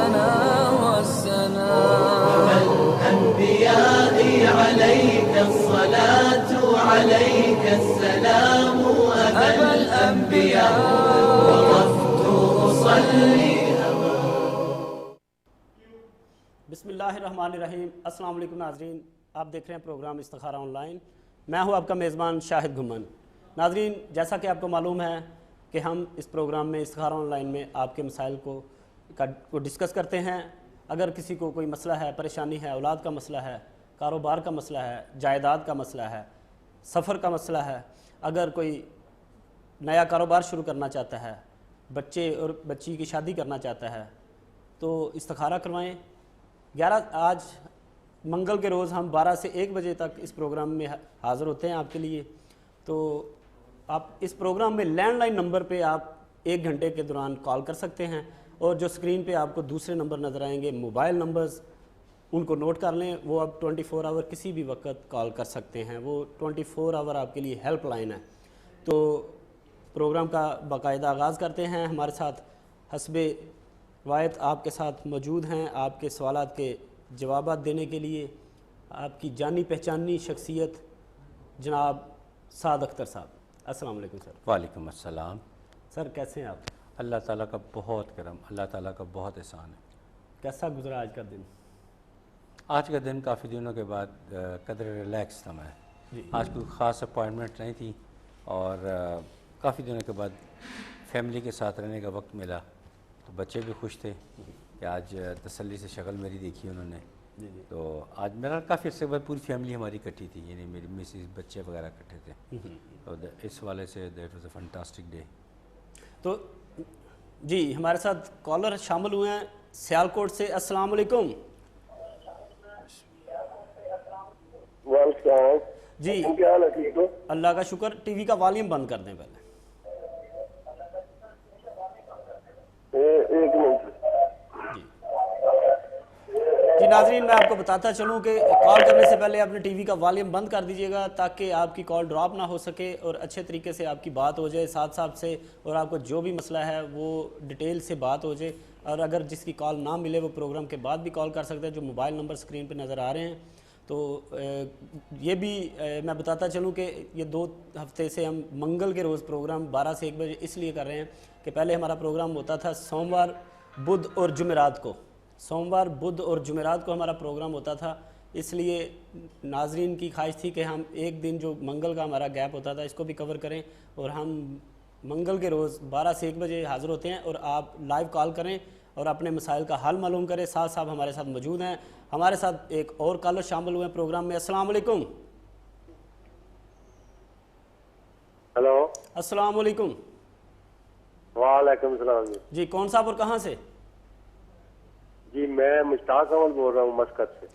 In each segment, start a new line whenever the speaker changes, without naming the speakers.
والسنا والسنا.
الأنبياء عليك الصلاة عليك السلام أبا الأنبياء وقفت أصلي.
بسم اللہ الرحمن الرحیم. السلام علیکم ناظرین، آپ دیکھ رہے ہیں پروگرام استخارہ آن لائن. میں ہوں آپ کا میزبان شاہد گھمن. ناظرین، جیسا کہ آپ کو معلوم ہے کہ ہم اس پروگرام میں استخارہ آن لائن میں آپ کے مسائل کو ڈسکس کرتے ہیں. اگر کسی کو کوئی مسئلہ ہے، پریشانی ہے، اولاد کا مسئلہ ہے، کاروبار کا مسئلہ ہے، جائیداد کا مسئلہ ہے، سفر کا مسئلہ ہے، اگر کوئی نیا کاروبار شروع کرنا چاہتا ہے، بچے اور بچی کی شادی کرنا چاہتا ہے، تو استخارہ کروائیں. آج منگل کے روز ہم 12 سے 1 بجے تک اس پروگرام میں حاضر ہوتے ہیں آپ کے لیے. تو آپ اس پروگرام میں لینڈ لائن نمبر پہ آپ 1 گھنٹے کے دوران کال کر سکتے ہیں، اور جو اسکرین پہ آپ کو دوسرے نمبر نظر آئیں گے موبائل نمبرز، ان کو نوٹ کر لیں. وہ آپ 24 آور کسی بھی وقت کال کر سکتے ہیں. وہ 24 آور آپ کے لیے ہیلپ لائن ہے. تو پروگرام کا باقاعدہ آغاز کرتے ہیں. ہمارے ساتھ حسب روایت آپ کے ساتھ موجود ہیں آپ کے سوالات کے جوابات دینے کے لیے آپ کی جانی پہچانی شخصیت جناب سعد اختر صاحب. السلام علیکم سر.
وعلیکم السلام.
سر کیسے ہیں آپ؟
اللہ تعالیٰ کا بہت کرم، اللہ تعالیٰ کا بہت احسان ہے.
کیسا گزرا آج کا دن؟
آج کا دن کافی دنوں کے بعد قدر ریلیکس تھا میں. آج کوئی خاص اپوائنٹمنٹ نہیں تھی، اور کافی دنوں کے بعد فیملی کے ساتھ رہنے کا وقت ملا. تو بچے بھی خوش تھے کہ آج تسلی سے شکل میری دیکھی انہوں نے. تو آج میرا کافی عرصے بعد پوری فیملی ہماری اکٹھی تھی، یعنی میری مسز، بچے وغیرہ اکٹھے تھے. تو اس والے سے that was a fantastic day.
تو جی ہمارے ساتھ کالر شامل ہوئے ہیں سیالکوٹ سے. السلام علیکم. جی
کیا حال ہے؟ ٹھیک ہو؟
اللہ کا شکر. ٹی وی کا والیوم بند کر دیں پہلے.
ایک منٹ.
جی ناظرین، میں آپ کو بتاتا چلوں کہ کال کرنے سے پہلے اپنے ٹی وی کا والیوم بند کر دیجیے گا تاکہ آپ کی کال ڈراپ نہ ہو سکے اور اچھے طریقے سے آپ کی بات ہو جائے ساتھ صاحب سے، اور آپ کو جو بھی مسئلہ ہے وہ ڈیٹیل سے بات ہو جائے. اور اگر جس کی کال نہ ملے وہ پروگرام کے بعد بھی کال کر سکتے ہیں. جو موبائل نمبر اسکرین پہ نظر آ رہے ہیں. تو یہ بھی میں بتاتا چلوں کہ یہ 2 ہفتے سے ہم منگل کے روز پروگرام 12 سے 1 بجے اس لیے کر رہے ہیں کہ پہلے ہمارا پروگرام ہوتا تھا سوموار، بدھ اور جمعرات کو. سوموار، بدھ اور جمعرات کو ہمارا پروگرام ہوتا تھا. اس لیے ناظرین کی خواہش تھی کہ ہم ایک دن جو منگل کا ہمارا گیپ ہوتا تھا اس کو بھی کور کریں، اور ہم منگل کے روز 12 سے 1 بجے حاضر ہوتے ہیں اور آپ لائیو کال کریں اور اپنے مسائل کا حل معلوم کریں. ساتھ صاحب ہمارے ساتھ موجود ہیں. ہمارے ساتھ ایک اور کالر شامل ہوئے ہیں پروگرام میں. السلام علیکم.
ہلو.
السلام علیکم.
وعلیکم السلام.
جی کون صاحب اور کہاں سے؟
جی میں مشتاق احمد بول رہا ہوں مسقط سے.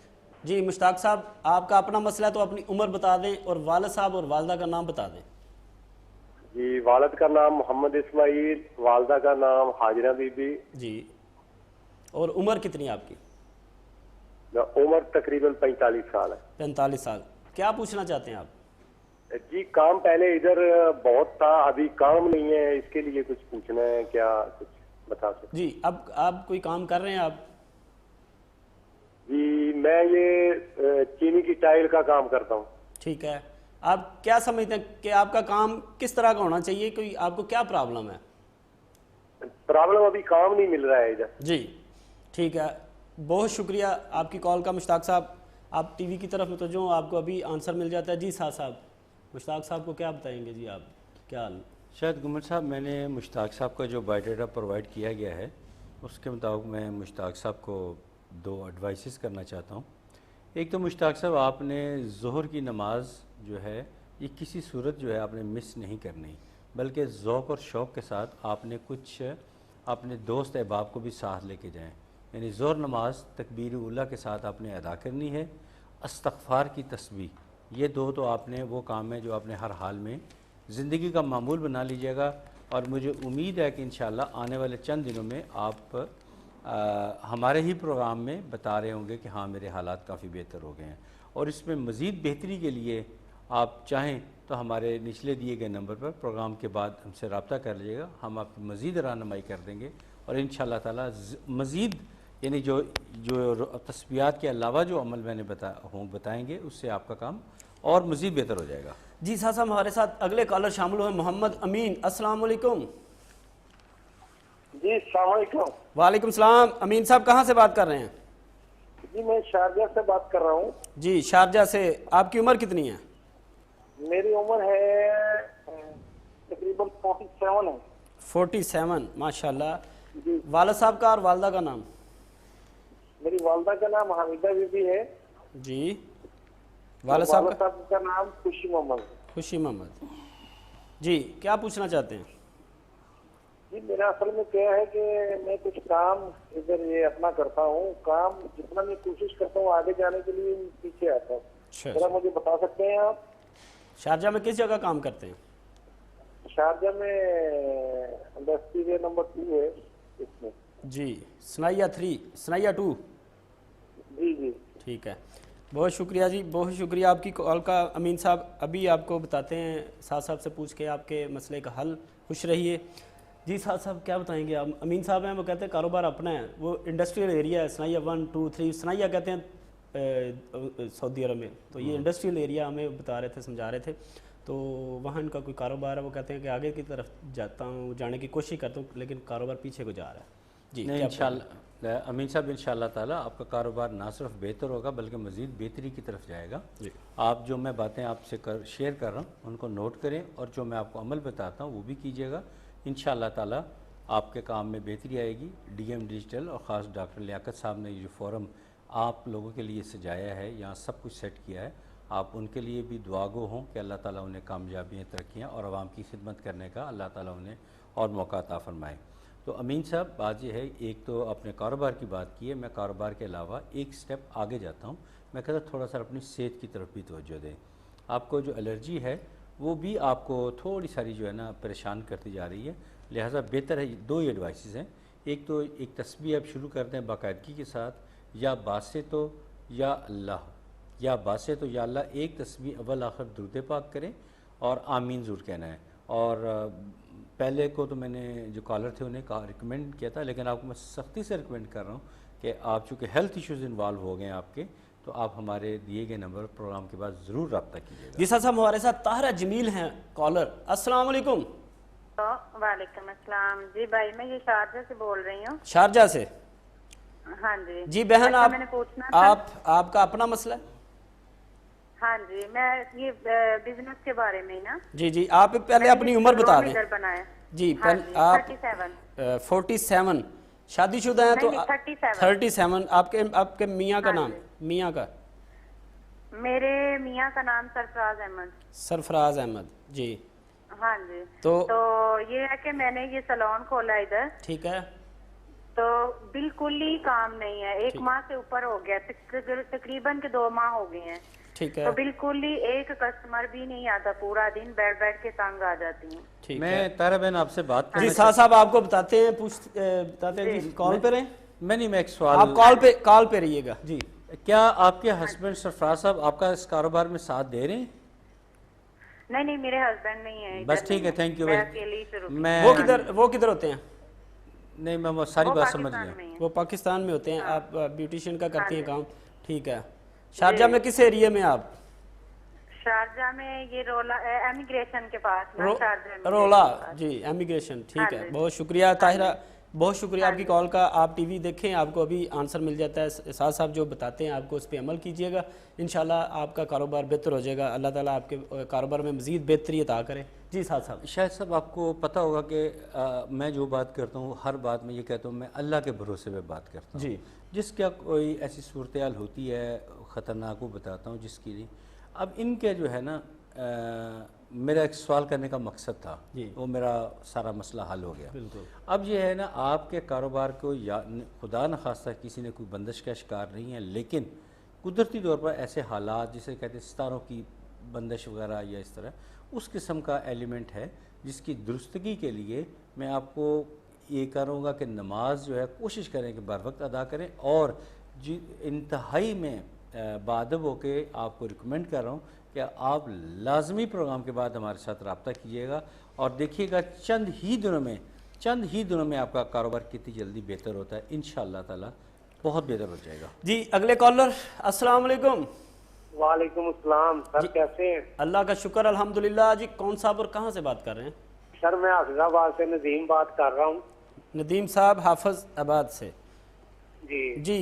جی مشتاق صاحب، آپ کا اپنا مسئلہ ہے تو اپنی عمر بتا دیں اور والد صاحب اور والدہ کا نام بتا دیں.
جی والد کا نام محمد اسماعیل، والدہ کا نام حاجرہ بی بی.
جی اور عمر کتنی ہے آپ کی؟
عمر تقریباً 45 سال ہے.
45 سال. کیا پوچھنا چاہتے ہیں آپ؟
جی کام پہلے ادھر بہت تھا، ابھی کام نہیں ہے، اس کے لیے کچھ پوچھنا ہے. کیا کچھ بتا سکتے؟
جی اب آپ کوئی کام کر رہے ہیں آپ؟
جی میں یہ چینی کی ٹائل کا کام کرتا ہوں.
ٹھیک ہے. آپ کیا سمجھتے ہیں کہ آپ کا کام کس طرح کا ہونا چاہیے؟ کوئی آپ کو کیا پرابلم ہے؟
پرابلم ابھی کام نہیں مل رہا ہے ادھر.
جی ٹھیک ہے. بہت شکریہ آپ کی کال کا مشتاق صاحب. آپ ٹی وی کی طرف متوجہ ہوں، آپ کو ابھی آنسر مل جاتا ہے. جی صاحب مشتاق صاحب کو کیا بتائیں گے؟ جی آپ کیا حال؟
شاید گمر صاحب، میں نے مشتاق صاحب کا جو بایو ڈیٹا پرووائڈ کیا گیا ہے اس کے مطابق میں مشتاق صاحب کو 2 ایڈوائسز کرنا چاہتا ہوں. ایک تو مشتاق صاحب، آپ نے ظہر کی نماز جو ہے یہ کسی صورت جو ہے آپ نے مس نہیں کرنی، بلکہ ذوق اور شوق کے ساتھ آپ نے کچھ اپنے دوست احباب کو بھی ساتھ لے کے جائیں. یعنی ظہر نماز تکبیر اولیٰ کے ساتھ آپ نے ادا کرنی ہے. استغفار کی تسبیح، یہ 2 تو آپ نے وہ کام ہے جو آپ نے ہر حال میں زندگی کا معمول بنا لیجیے گا. اور مجھے امید ہے کہ انشاءاللہ آنے والے چند دنوں میں آپ ہمارے ہی پروگرام میں بتا رہے ہوں گے کہ ہاں میرے حالات کافی بہتر ہو گئے ہیں. اور اس میں مزید بہتری کے لیے آپ چاہیں تو ہمارے نچلے دیے گئے نمبر پر پروگرام کے بعد ہم سے رابطہ کر لیجیے گا. ہم آپ کی مزید رہنمائی کر دیں گے اور انشاءاللہ تعالی مزید یعنی جو تسبیحات کے علاوہ جو عمل میں نے بتائیں گے اس سے آپ کا کام اور مزید بہتر ہو جائے گا۔
جی صاحب ہمارے ساتھ اگلے کالر شامل ہوئے محمد امین، السلام علیکم۔
جی السلام علیکم۔
وعلیکم السلام، امین صاحب کہاں سے بات کر رہے ہیں؟
جی میں شارجہ سے بات کر رہا ہوں۔
جی شارجہ سے، آپ کی عمر کتنی ہے؟
میری عمر ہے تقریباً 47 ہے۔
47 ماشاء اللہ۔
جی
والد صاحب کا اور والدہ کا نام؟
میری والدہ کا نام حمیدہ بی بی ہے،
جی والد صاحب کا؟
کا نام خوشی محمد۔
خوشی محمد۔ جی کیا پوچھنا چاہتے ہیں؟
جی میرا اصل میں کیا ہے کہ میں کچھ کام ادھر یہ اپنا کرتا ہوں، کام جتنا میں کوشش کرتا ہوں آگے جانے کے لیے پیچھے آتا ہوں۔
اچھا،
ذرا مجھے بتا سکتے ہیں آپ؟
شارجہ میں کس جگہ کام کرتے ہیں؟
شارجہ میں انڈسٹری نمبر 2 ہے اس میں۔
جی سنائیہ 3 سنائیہ 2۔
جی جی
ٹھیک ہے، بہت شکریہ جی، بہت شکریہ آپ کی کال کا امین صاحب۔ ابھی آپ کو بتاتے ہیں سعد صاحب سے پوچھ کے آپ کے مسئلے کا حل، خوش رہیے۔ جی سعد صاحب کیا بتائیں گے آپ؟ امین صاحب ہیں، وہ کہتے ہیں کاروبار اپنا ہے، وہ انڈسٹریل ایریا ہے، سنائیہ 1 2 3 سنائیہ کہتے ہیں سعودی عرب میں، تو یہ انڈسٹریل ایریا ہمیں بتا رہے تھے، سمجھا رہے تھے، تو وہاں ان کا کوئی کاروبار ہے، وہ کہتے ہیں کہ آگے کی طرف جاتا ہوں، جانے کی کوشش کرتا ہوں لیکن کاروبار پیچھے کو جا رہا ہے۔ جی
نہیں انشاءاللہ امین صاحب انشاءاللہ تعالیٰ آپ کا کاروبار نہ صرف بہتر ہوگا بلکہ مزید بہتری کی طرف جائے گا۔ آپ جو میں باتیں آپ سے شیئر کر رہا ہوں ان کو نوٹ کریں، اور جو میں آپ کو عمل بتاتا ہوں وہ بھی کیجیے گا، انشاءاللہ تعالیٰ آپ کے کام میں بہتری آئے گی۔ ڈی ایم ڈیجیٹل اور خاص ڈاکٹر لیاقت صاحب نے یہ جو فورم آپ لوگوں کے لیے سجایا ہے، یہاں سب کچھ سیٹ کیا ہے، آپ ان کے لیے بھی دعا گو ہوں کہ اللہ تعالیٰ انہیں کامیابیاں، ترقیاں اور عوام کی خدمت کرنے کا اللہ تعالیٰ انہیں اور موقع عطا فرمائے۔ تو امین صاحب بات یہ ہے، ایک تو اپنے کاروبار کی بات کی ہے، میں کاروبار کے علاوہ ایک سٹیپ آگے جاتا ہوں، میں کہتا تھوڑا سا اپنی صحت کی طرف بھی توجہ دیں۔ آپ کو جو الرجی ہے وہ بھی آپ کو تھوڑی ساری جو ہے نا پریشان کرتی جا رہی ہے، لہٰذا بہتر ہے 2 ہی ایڈوائسز ہیں۔ ایک تو ایک تسبیح آپ شروع کر دیں باقاعدگی کے ساتھ، یا باسے تو یا اللہ، یا باسے تو یا اللہ، ایک تسبیح اول آخر درود پاک کریں اور آمین ضرور کہنا ہے۔ اور پہلے کو تو میں نے جو کالر تھے انہیں ریکمینڈ کیا تھا، لیکن آپ کو میں سختی سے ریکمینڈ کر رہا ہوں کہ آپ چونکہ ہیلتھ ایشوز انوالو ہو گئے ہیں آپ کے، تو آپ ہمارے دیے گئے نمبر پروگرام کے بعد ضرور رابطہ کیجیے گا۔
جی صاحب ہمارے ساتھ طاہرہ جمیل ہیں کالر، السلام علیکم۔
وعلیکم السلام۔ جی بھائی میں یہ شارجہ سے بول رہی ہوں۔
شارجہ سے؟
ہاں جی۔
جی بہن
میں نے پوچھنا تھا،
آپ کا اپنا مسئلہ ہے؟
ہاں جی میں یہ بزنس کے بارے میں نا۔
جی جی آپ پہلے اپنی عمر بتا دیں۔ جی پہلے آپ 47 شادی شدہ ہیں تو 37۔ آپ کے میاں کا نام؟ میاں کا؟
میرے میاں کا نام سرفراز احمد۔
سرفراز احمد، جی
ہاں جی۔
تو
یہ ہے کہ میں نے یہ سیلون کھولا ادھر،
ٹھیک ہے،
تو بالکل ہی کام نہیں ہے، 1 ماہ سے اوپر ہو گیا، تقریباً 2 ماہ ہو گئے ہیں،
ٹھیک ہے،
تو بالکل ہی ایک کسٹمر بھی نہیں آتا، پورا دن بیٹھ کے تنگ آ جاتی ہوں۔
ٹھیک
میں
ہے
طاہرہ بہن آپ سے بات
جی صاحب آپ کو بتاتے ہیں، بتاتے ہیں جی، کال پہ رہیں،
میں نہیں، میں ایک سوال،
آپ کال پہ رہیے گا۔ جی
کیا آپ کے ہسبینڈ سرفراز صاحب آپ کا اس کاروبار میں ساتھ دے رہے ہیں؟
نہیں میرے ہسبینڈ نہیں ہیں،
بس ٹھیک ہے، تھینک یو۔ میں
وہ کدھر ہوتے ہیں؟
نہیں میں ساری بات سمجھ گیا۔
وہ پاکستان میں ہوتے ہیں، آپ بیوٹیشین کا کرتی ہیں کام، ٹھیک ہے۔ شارجہ میں کس ایریے میں آپ؟
شارجہ میں یہ رولا امیگریشن کے پاس،
رولا، جی امیگریشن، ٹھیک ہے۔ بہت شکریہ طاہرہ، بہت شکریہ آپ کی کال کا۔ آپ ٹی وی دیکھیں، آپ کو ابھی آنسر مل جاتا ہے، سعد صاحب جو بتاتے ہیں آپ کو اس پہ عمل کیجیے گا، انشاءاللہ آپ کا کاروبار بہتر ہو جائے گا، اللہ تعالیٰ آپ کے کاروبار میں مزید بہتری عطا کرے۔ جی سعد صاحب۔
شاہد صاحب آپ کو پتہ ہوگا کہ میں جو بات کرتا ہوں ہر بات میں یہ کہتا ہوں میں اللہ کے بھروسے پہ بات کرتا ہوں،
جی
جس کا کوئی ایسی صورتحال ہوتی ہے خطرناک، وہ بتاتا ہوں جس کی نہیں۔ اب ان کے جو ہے نا میرا ایک سوال کرنے کا مقصد تھا، وہ میرا سارا مسئلہ حل ہو گیا۔ اب یہ ہے نا آپ کے کاروبار کو خدا نخواستہ کسی نے کوئی بندش کا شکار نہیں ہے، لیکن قدرتی طور پر ایسے حالات جسے کہتے ہیں ستاروں کی بندش وغیرہ یا اس طرح اس قسم کا ایلیمنٹ ہے، جس کی درستگی کے لیے میں آپ کو یہ کروں گا کہ نماز جو ہے کوشش کریں کہ بر وقت ادا کریں، اور انتہائی میں بادب ہو کے آپ کو ریکمینڈ کر رہا ہوں کہ آپ لازمی پروگرام کے بعد ہمارے ساتھ رابطہ کیجیے گا، اور دیکھیے گا چند ہی دنوں میں آپ کا کاروبار کتنی جلدی بہتر ہوتا ہے انشاءاللہ تعالی۔ بہت بہتر ہو جائے گا۔
جی اگلے کالر، السلام علیکم۔
وعلیکم السلام سر، کیسے ہیں؟
اللہ کا شکر الحمدللہ۔ جی کون صاحب اور کہاں سے بات کر رہے ہیں؟
سر میں حافظ آباد سے ندیم بات کر رہا ہوں۔
ندیم صاحب حافظ آباد سے،
جی
جی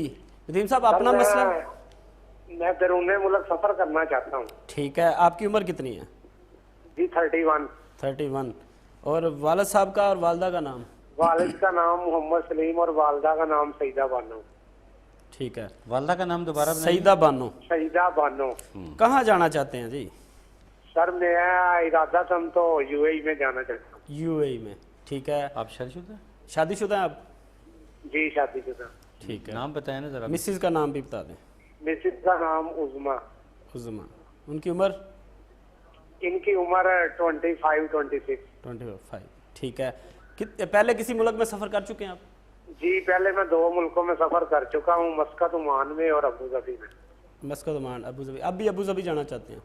ندیم صاحب
سر،
اپنا مسئلہ؟
میں بیرون ملک سفر کرنا چاہتا ہوں۔
ٹھیک ہے، آپ کی عمر کتنی ہے؟
جی 31۔
31۔ اور والد صاحب کا اور والدہ کا نام؟
والد کا نام محمد سلیم اور والدہ کا نام سعیدہ بانو۔
ٹھیک ہے،
والدہ کا نام دوبارہ
سعیدہ بانو۔
سعیدہ بانو۔
کہاں جانا چاہتے ہیں جی؟
سر میں ارادہ تم تو یو اے ای میں جانا چاہتا ہوں۔
یو اے ای میں، ٹھیک ہے۔
آپ شادی شدہ ہیں؟
شادی شدہ ہیں آپ؟
جی شادی شدہ۔
ٹھیک ہے،
نام بتائیں نا ذرا۔
مسز کا نام بھی بتا دیں۔
مسز کا نام عظما۔
عظما، ان کی عمر؟
ان کی عمر 25-26۔
25۔ ٹھیک ہے، پہلے کسی ملک میں سفر کر چکے ہیں آپ؟
جی پہلے میں 2 ملکوں میں سفر کر چکا ہوں، مسقط عمان میں اور ابو ظبی میں۔
مسقط عمان، ابو ظبی۔ اب بھی ابو ظبی جانا چاہتے ہیں؟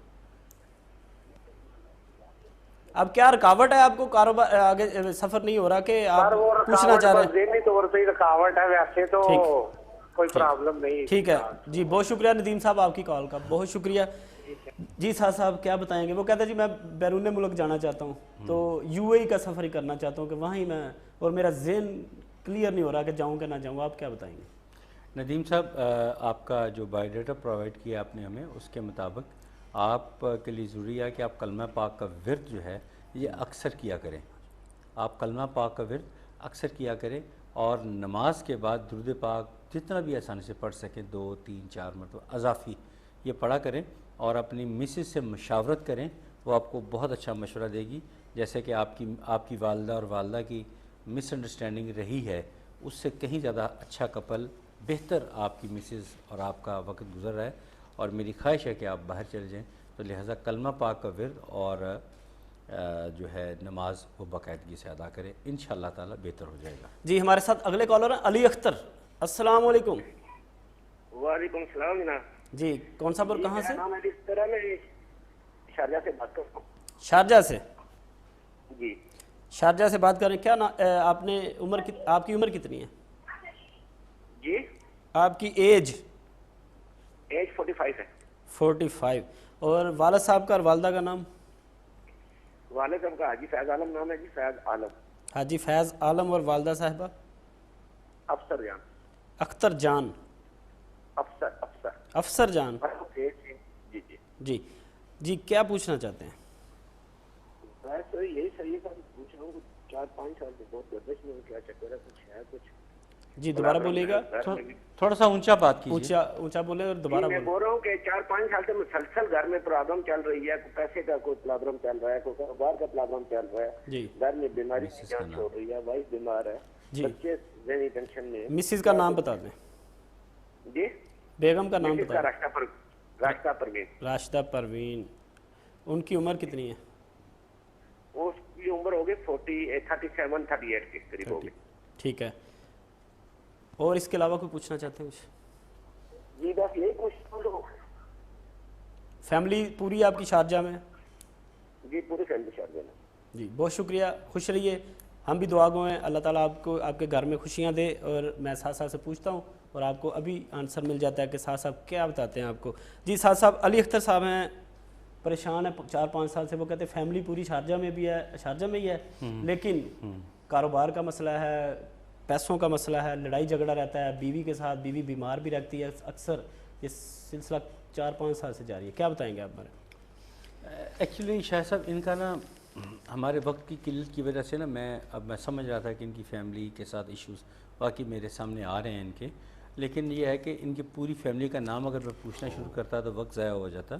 اب کیا رکاوٹ ہے آپ کو کاروبار آگے سفر نہیں ہو رہا کہ آپ پوچھنا چاہ رہے ہیں؟
ذہنی طور پہ رکاوٹ ہے، ویسے تو کوئی پرابلم نہیں۔
ٹھیک ہے جی، بہت شکریہ ندیم صاحب آپ کی کال کا، بہت شکریہ۔ جی صاحب کیا بتائیں گے؟ وہ کہتے ہیں جی میں بیرون ملک جانا چاہتا ہوں، تو یو اے ای کا سفر ہی کرنا چاہتا ہوں کہ وہیں میں، اور میرا ذہن کلیئر نہیں ہو رہا کہ جاؤں کہ نہ جاؤں، آپ کیا بتائیں گے؟
ندیم صاحب، آپ کا جو بایو ڈیٹا پرووائڈ کیا آپ نے ہمیں، اس کے مطابق آپ کے لیے ضروری ہے کہ آپ کلمہ پاک کا ورد جو ہے یہ اکثر کیا کریں۔ آپ کلمہ پاک کا ورد اکثر کیا کریں، اور نماز کے بعد درود پاک جتنا بھی آسانی سے پڑھ سکیں 2، 3، 4 مرتبہ اضافی یہ پڑھا کریں، اور اپنی مسز سے مشاورت کریں، وہ آپ کو بہت اچھا مشورہ دے گی۔ جیسے کہ آپ کی والدہ اور والدہ کی مس انڈرسٹینڈنگ رہی ہے، اس سے کہیں زیادہ اچھا کپل، بہتر آپ کی مسز اور آپ کا وقت گزر رہا ہے، اور میری خواہش ہے کہ آپ باہر چلے جائیں، تو لہٰذا کلمہ پاک کا ورد اور جو ہے نماز وہ باقاعدگی سے ادا کریں، انشاءاللہ تعالی بہتر ہو جائے گا۔
جی ہمارے ساتھ اگلے کالر ہیں علی اختر، السلام علیکم۔
وعلیکم السلام جناب۔
جی کون صاحب اور کہاں سے؟
میرا نام علی اختر ہے، میں شارجہ سے بات کر رہا ہوں۔
شارجہ سے؟
جی
شارجہ سے بات کر رہے ہیں، کیا آپ نے آپ کی عمر کتنی ہے؟
جی
آپ کی ایج؟
ایج 45 ہے۔
45۔ اور والد صاحب کا اور والدہ کا نام؟
والد صاحب کا حاجی فیض عالم نام ہے جی، فیض عالم۔
حاجی فیض عالم۔ اور والدہ صاحبہ؟
افسر جان۔
اختر جان؟
افسر
افسر جان۔
جی جی
جی جی کیا پوچھنا چاہتے ہیں؟
بس یہی صحیح ہے، پوچھ رہا ہوں 4-5 سال سے بہت گردش میں کیا چکر ہے، کچھ ہے کچھ؟
جی دوبارہ بولیے گا،
تھوڑا سا اونچا بات کیجیے۔
اونچا بولے اور دوبارہ
میں
بولیں۔
بول رہا ہوں کہ 4-5 سال سے مسلسل گھر میں پرابلم چل رہی ہے، کوئی پیسے کا کوئی پرابلم چل رہا ہے، کوئی کاروبار کا پرابلم چل رہا ہے،
جی
گھر میں بیماری کی جان چھوڑ رہی ہے، وائف بیمار ہے،
جی۔
بچے ذہنی ٹینشن میں۔
مسز کا نام بتا دیں،
جی
بیگم کا نام بتا دیں۔
راشدہ پروین۔
راشدہ پروین۔ ان کی عمر کتنی ہے؟
اس کی عمر ہوگی 37-38 کے قریب ہوگی۔
ٹھیک ہے، اور اس کے علاوہ کوئی پوچھنا چاہتے ہیں کچھ؟
جی بس یہی پوچھتا ہوں۔
فیملی پوری آپ کی شارجہ میں؟
جی پوری فیملی شارجہ میں۔
جی بہت شکریہ، خوش رہیے، ہم بھی دعا گو ہیں، اللہ تعالیٰ آپ کو آپ کے گھر میں خوشیاں دے۔ اور میں ساتھ سے پوچھتا ہوں اور آپ کو ابھی آنسر مل جاتا ہے کہ صاحب کیا بتاتے ہیں آپ کو۔ جی صاحب علی اختر صاحب ہیں، پریشان ہے 4-5 سال سے، وہ کہتے ہیں فیملی پوری شارجہ میں بھی ہے، شارجہ میں ہی ہے، لیکن کاروبار کا مسئلہ ہے، پیسوں کا مسئلہ ہے، لڑائی جھگڑا رہتا ہے بیوی کے ساتھ، بیوی بیمار بھی رہتی ہے اکثر، یہ سلسلہ 4-5 سال سے جاری ہے، کیا بتائیں گے آپ ہمارے؟
ایکچولی شاہ صاحب ان کا نا ہمارے وقت کی قلت کی وجہ سے نا میں سمجھ رہا تھا کہ ان کی فیملی کے ساتھ ایشوز واقعی میرے سامنے آ رہے ہیں ان کے، لیکن یہ ہے کہ ان کی پوری فیملی کا نام اگر میں پوچھنا شروع کرتا تو وقت ضائع ہو جاتا،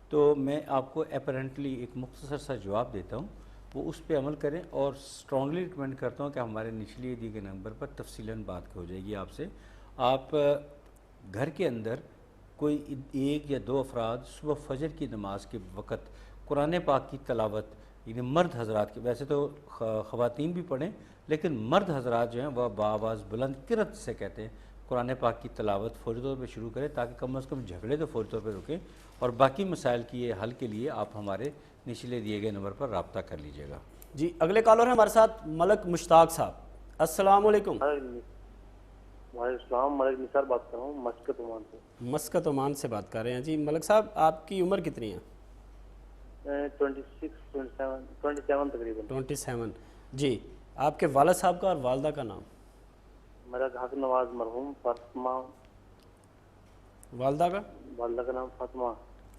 تو میں آپ کو اپیرنٹلی ایک مختصر سا جواب دیتا ہوں، وہ اس پہ عمل کریں، اور اسٹرانگلی ریکمینڈ کرتا ہوں کہ ہمارے نچلی دیے گئے نمبر پر تفصیلاً بات ہو جائے گی آپ سے۔ آپ گھر کے اندر کوئی 1 یا 2 افراد صبح فجر کی نماز کے وقت قرآن پاک کی تلاوت، یعنی مرد حضرات کی، ویسے تو خواتین بھی پڑھیں لیکن مرد حضرات جو ہیں وہ بآواز بلند قرأت سے کہتے ہیں، قرآن پاک کی تلاوت فوری طور پہ شروع کریں، تاکہ کم از کم جھگڑے تو فوری طور پہ رکیں، اور باقی مسائل کی حل کے لیے آپ ہمارے نچلے دیے گئے نمبر پر رابطہ کر لیجیے گا۔
جی اگلے کالر ہیں ہمارے ساتھ ملک مشتاق صاحب، السلام علیکم۔
وعلیکم السلام، ملک نثار بات کر رہا ہوں مسقط عمان سے۔
مسقط عمان سے بات کر رہے ہیں جی ملک صاحب، آپ کی عمر کتنی ہے؟
27 تقریباً۔
27 جی، آپ کے والد صاحب کا اور والدہ کا نام؟
میرا حق نواز مرحوم فاطمہ،
والدہ کا؟
والدہ کا نام فاطمہ۔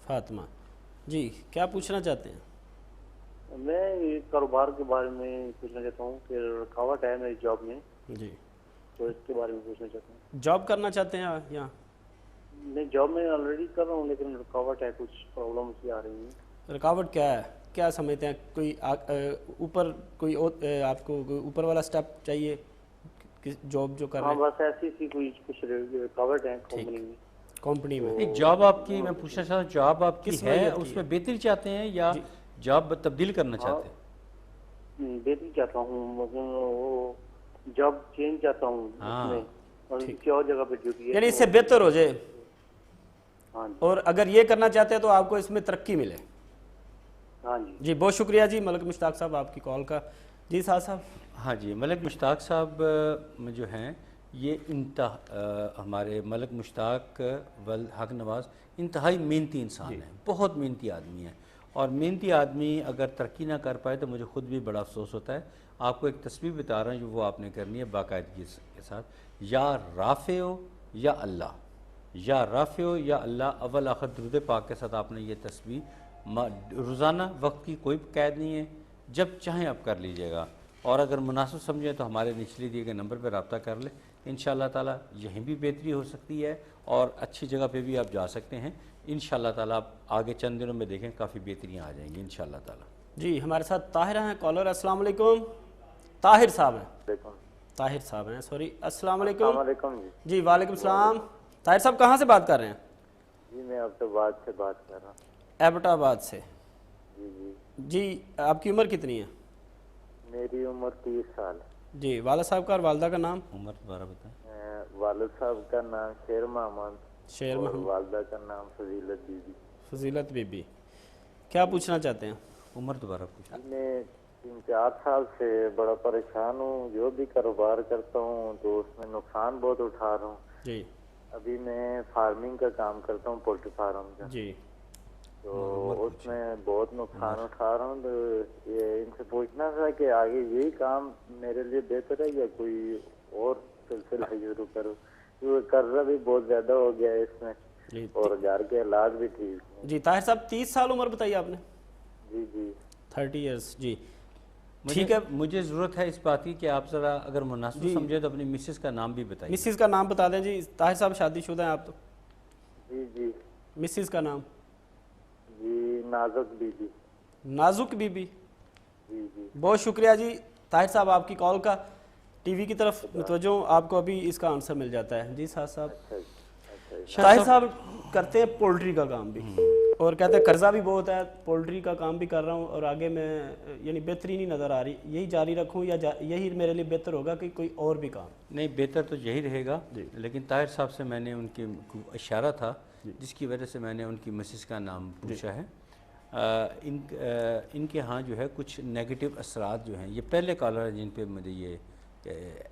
فاطمہ جی، کیا پوچھنا چاہتے ہیں؟
میں یہ کاروبار کے بارے میں پوچھنا چاہتا ہوں کہ رکاوٹ ہے میری جاب میں،
جی،
تو اس کے بارے میں پوچھنا چاہتا ہوں۔
جاب کرنا چاہتے ہیں یہاں؟
نہیں، جاب میں آلریڈی کر رہا ہوں لیکن رکاوٹ ہے، کچھ پرابلمس بھی آ رہی ہیں۔
رکاوٹ کیا ہے؟ کیا سمجھتے ہیں؟ کوئی اوپر کوئی آپ کو کوئی اوپر والا سٹیپ چاہیے جاب جو کر رہے
ہاں
ہیں؟
بس ایسی سی کوئی کچھ رکاوٹ ہے کمپنی میں۔
کمپنی میں
ایک جاب آپ کی، میں پوچھنا چاہتا ہوں جاب آپ کی
کس
ہے
نوعیت کی
اس میں بہتری چاہتے ہیں یا جاب تبدیل کرنا چاہتے ہیں؟
بہتری چاہتا ہوں، مطلب وہ جاب چینج چاہتا ہوں اس میں، اور کسی اور جگہ پہ ڈیوٹی ہے،
یعنی اس سے بہتر ہو جائے،
ہاں جی،
اور اگر یہ کرنا چاہتے ہیں تو آپ کو اس میں ترقی ملے۔
ہاں جی۔
جی بہت شکریہ جی ملک مشتاق صاحب آپ کی کال کا۔ جی سعد صاحب۔
ہاں جی، ملک مشتاق صاحب جو ہیں یہ ہمارے ملک مشتاق حق نواز انتہائی محنتی انسان ہیں، بہت محنتی آدمی ہیں، اور محنتی آدمی اگر ترقی نہ کر پائے تو مجھے خود بھی بڑا افسوس ہوتا ہے۔ آپ کو ایک تصویر بتا رہا ہوں جو وہ آپ نے کرنی ہے باقاعدگی کے ساتھ، یا رافع ہو یا اللہ، یا رافع ہو یا اللہ، اول آخر درود پاک کے ساتھ آپ نے یہ تصویر روزانہ، وقت کی کوئی قید نہیں ہے، جب چاہیں آپ کر لیجئے گا، اور اگر مناسب سمجھیں تو ہمارے نچلے دیے گئے نمبر پہ رابطہ کر لیں، انشاءاللہ تعالیٰ یہیں بھی بہتری ہو سکتی ہے اور اچھی جگہ پہ بھی آپ جا سکتے ہیں انشاءاللہ تعالیٰ۔ آپ آگے چند دنوں میں دیکھیں کافی بہتریاں آ جائیں گی انشاءاللہ تعالیٰ۔
جی ہمارے ساتھ طاہرہ ہیں کالر۔ السلام علیکم۔ طاہر صاحب ہیں، طاہر صاحب ہیں، سوری، السلام علیکم۔
السلام علیکم جی۔
جی وعلیکم السلام۔ طاہر صاحب کہاں سے بات کر رہے ہیں؟
جی میں ایبٹ آباد سے بات کر رہا ہوں۔
ایبٹ آباد سے؟
جی جی۔
جی آپ کی عمر کتنی ہے؟
میری عمر 30 سال ہے۔
جی والد صاحب کا اور والدہ کا نام؟
عمر دوبارہ بتائیں۔
والد صاحب کا نام شیر محمد،
شیر
اور
محمد۔
والدہ کا نام فضیلت بی بی۔
فضیلت بی بی۔ کیا پوچھنا چاہتے ہیں؟
عمر دوبارہ پوچھیں۔
میں 3-4 سال سے بڑا پریشان ہوں، جو بھی کاروبار کرتا ہوں تو اس میں نقصان بہت اٹھا رہا ہوں۔
جی
ابھی میں فارمنگ کا کام کرتا ہوں، پولٹری فارم کا،
جی
تو اس میں بہت نقصان اٹھا رہا ہوں، تو یہ ان سے پوچھنا تھا کہ آگے یہی کام میرے لیے بہتر ہے یا کوئی اور سلسلہ شروع کروں، کیونکہ قرضہ بھی بہت زیادہ ہو گیا ہے اس میں،
جی
اور گھر کے حالات بھی ٹھیک نہیں۔
جی طاہر صاحب 30 سال عمر بتائی آپ نے؟
جی جی
30 ایئرس۔ جی ٹھیک ہے،
مجھے ضرورت ہے اس بات کی کہ آپ ذرا اگر مناسب سمجھے تو اپنی مسز کا نام بھی بتائیے۔
مسز کا نام بتا دیں جی۔ طاہر صاحب شادی شدہ ہیں آپ تو؟
جی جی
مسز کا نام؟
جی نازک بی بی۔
نازک بی بی۔
جی جی
بہت شکریہ جی طاہر صاحب آپ کی کال کا۔ ٹی وی کی طرف متوجہ ہوں، آپ کو ابھی اس کا آنسر مل جاتا ہے۔ جی سعد صاحب۔ طاہر صاحب کرتے ہیں پولٹری کا کام بھی، اور کہتے ہیں قرضہ بھی بہت ہے، پولٹری کا کام بھی کر رہا ہوں اور آگے میں یعنی بہتری نہیں نظر آ رہی، یہی جاری رکھوں یا یہی میرے لیے بہتر ہوگا کہ کوئی اور بھی کام؟
نہیں، بہتر تو یہی رہے گا، لیکن طاہر صاحب سے میں نے ان کی اشارہ تھا جس کی وجہ سے میں نے ان کی مسز کا نام پوچھا ہے۔ ان کے ہاں جو ہے کچھ نیگیٹو اثرات جو ہیں، یہ پہلے کالر ہیں جن پہ مجھے یہ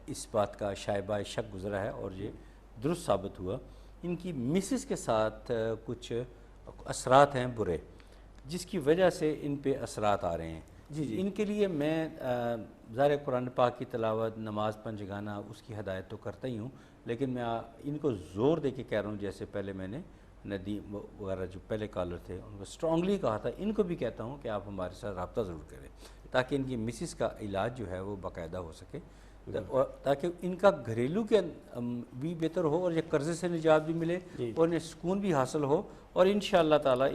اس بات کا شائبہ شک گزرا ہے اور یہ درست ثابت ہوا۔ ان کی مسز کے ساتھ کچھ اثرات ہیں برے، جس کی وجہ سے ان پہ اثرات آ رہے ہیں۔ ان کے لیے میں ظاہر قرآن پاک کی تلاوت، نماز پنجگانہ، اس کی ہدایت تو کرتا ہی ہوں، لیکن میں ان کو زور دے کے کہہ رہا ہوں، جیسے پہلے میں نے ندیم وغیرہ جو پہلے کالر تھے ان کو اسٹرانگلی کہا تھا، ان کو بھی کہتا ہوں کہ آپ ہمارے ساتھ رابطہ ضرور کریں تاکہ ان کی مسز کا علاج جو ہے وہ باقاعدہ ہو سکے، تاکہ ان کا گھریلو کے بھی بہتر ہو اور یہ قرضے سے نجات بھی ملے اور انہیں سکون بھی حاصل ہو، اور انشاءاللہ تعالیٰ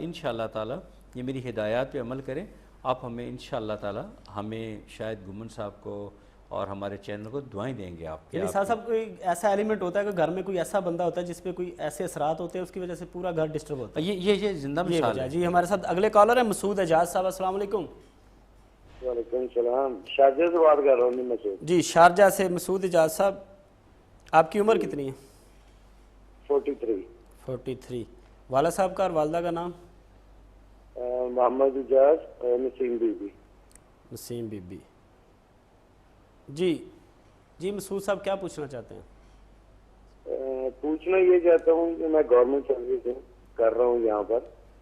یہ میری ہدایات پہ عمل کریں۔ آپ ہمیں انشاءاللہ تعالیٰ ہمیں شاید گمن صاحب کو اور ہمارے چینل کو دعائیں دیں گے آپ کے۔
یعنی صاحب کوئی ایسا ایلیمنٹ ہوتا ہے کہ گھر میں کوئی ایسا بندہ ہوتا ہے جس پہ کوئی ایسے اثرات ہوتے ہیں، اس کی وجہ سے پورا گھر ڈسٹرب ہوتا ہے؟
یہ زندہ مثال ہے۔
جی ہمارے ساتھ اگلے کالر ہیں مسعود اعجاز صاحب۔ السلام علیکم۔
وعلیکم السلام، شارجہ سے بات کر رہا ہوں مسعود۔
جی شارجہ سے مسعود اعجاز صاحب، آپ کی عمر کتنی ہے؟
43۔
43۔ والد صاحب کا اور والدہ کا نام؟
محمد اعجاز اور نسیم بی بی۔
نسیم بی بی۔ جی مسعود صاحب کیا پوچھنا چاہتے ہیں؟
پوچھنا یہ چاہتا ہوں کہ میں گورنمنٹ سروس کر رہا ہوں یہاں پر,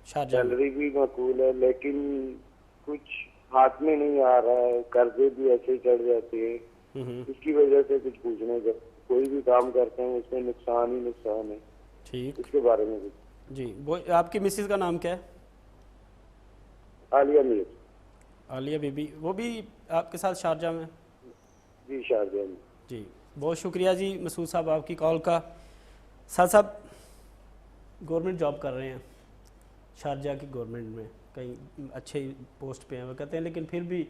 شارجہ میں.
سیلری بھی معقول ہے, لیکن کچھ ہاتھ میں نہیں آ رہا ہے, قرضے بھی ایسے چڑھ جاتے ہیں. اس کی وجہ سے کچھ پوچھنا ہے. کوئی بھی کام کرتے ہیں اس میں نقصان ہی نقصان ہے,
ٹھیک.
اس کے بارے میں کچھ.
جی, وہ آپ کی مسز کا نام کیا ہے؟
عالیہ میر.
عالیہ بی بی, وہ بھی آپ کے ساتھ شارجہ میں؟
جی شارجہ میں.
جی, بہت شکریہ جی مسعود صاحب آپ کی کال کا. ساتھ صاحب گورنمنٹ جاب کر رہے ہیں شارجہ کی گورنمنٹ میں, کہیں اچھے پوسٹ پہ ہیں وہ کہتے ہیں, لیکن پھر بھی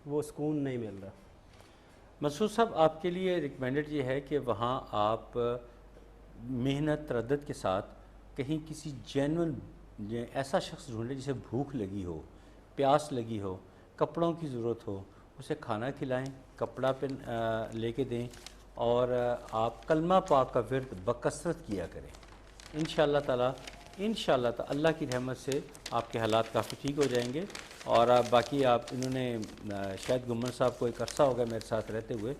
وہ سکون نہیں مل رہا.
مسعود صاحب آپ کے لیے ریکمینڈڈ یہ ہے کہ وہاں آپ محنت تردد کے ساتھ کہیں کسی جینون ایسا شخص ڈھونڈیں جسے بھوک لگی ہو, پیاس لگی ہو, کپڑوں کی ضرورت ہو, اسے کھانا کھلائیں, کپڑا پہ لے کے دیں, اور آپ کلمہ پاک کا ورد بکثرت کیا کریں. انشاءاللہ تعالی اللہ کی رحمت سے آپ کے حالات کافی ٹھیک ہو جائیں گے. اور باقی آپ انہوں نے شاید گمن صاحب کو ایک عرصہ ہوگا میرے ساتھ رہتے ہوئے,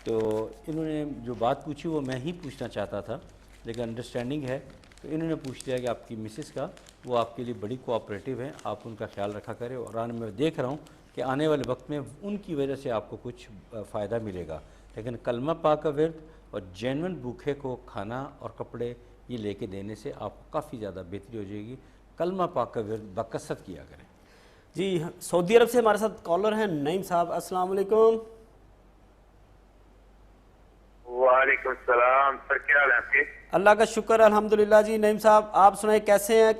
تو انہوں نے جو بات پوچھی وہ میں ہی پوچھنا چاہتا تھا, لیکن انڈرسٹینڈنگ ہے تو انہوں نے پوچھ لیا کہ آپ کی مسز کا, وہ آپ کے لیے بڑی کوآپریٹیو ہیں, آپ ان کا خیال رکھا کریں. اور میں دیکھ رہا ہوں کہ آنے والے وقت میں ان کی وجہ سے آپ کو کچھ فائدہ ملے گا. لیکن کلمہ پاک کا ورد اور جینون بھوکے کو کھانا اور کپڑے یہ لے کے دینے سے آپ کو کافی زیادہ بہتری ہو جائے گی. کلمہ پاک کا ورد بکثرت کیا کریں.
جی, سعودی عرب سے ہمارے ساتھ کالر ہیں نعیم صاحب. السلام علیکم.
وعلیکم السلام سر, کیا حال ہے آپ کے؟
اللہ کا شکر الحمدللہ. جی نعیم صاحب آپ سنائیں کیسے ہیں؟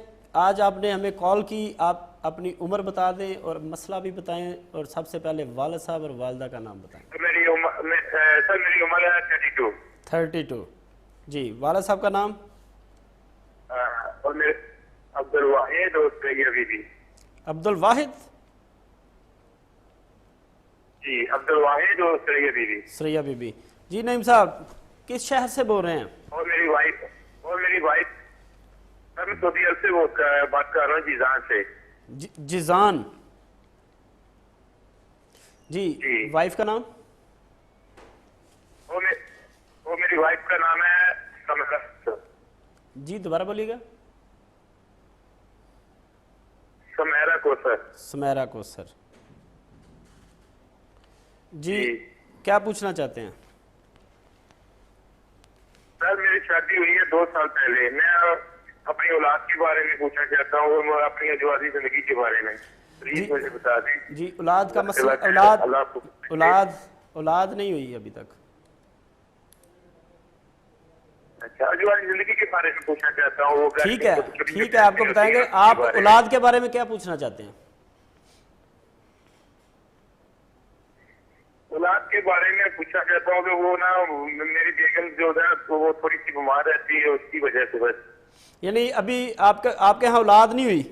آج آپ نے ہمیں کال کی, آپ اپنی عمر بتا دیں اور مسئلہ بھی بتائیں, اور سب سے پہلے والد صاحب اور والدہ کا نام بتائیں.
میری عمر ہے 32.
32. جی, والد صاحب کا نام؟
اور میرے عبد الواحد اور سریہ بی بی.
عبد الواحد.
جی عبد الواحد اور سریہ بی بی.
سریہ بی بی. جی نعیم صاحب کس شہر سے بول رہے ہیں؟
اور میری وائف سر میں سعودی عرب سے بات کر رہا ہوں, جیزان سے.
جیزان. جی, وائف کا نام؟
وہ میری وائف کا نام ہے سمیرہ.
جی دوبارہ بولیے گا.
سمیرہ کوثر.
سمیرہ کوثر. جی کیا پوچھنا چاہتے ہیں؟
سر میری شادی ہوئی ہے 2 سال پہلے. میں اپنی اولاد کے بارے میں پوچھنا چاہتا ہوں اور اپنی ازواجی زندگی کے بارے میں پلیز مجھے بتا دیں.
جی, اولاد کا مسئلہ, اولاد نہیں ہوئی ابھی تک.
اچھا, ازواجی زندگی کے بارے میں پوچھنا چاہتا ہوں.
ٹھیک ہے, آپ کو بتائیں گے. آپ اولاد کے بارے میں کیا پوچھنا چاہتے ہیں؟
اولاد کے بارے میں پوچھنا چاہتا ہوں کہ وہ نا میری بیگم جو ہے وہ تھوڑی سی بیمار رہتی ہے, اس کی وجہ سے بس.
یعنی ابھی آپ کے ہاں اولاد نہیں ہوئی؟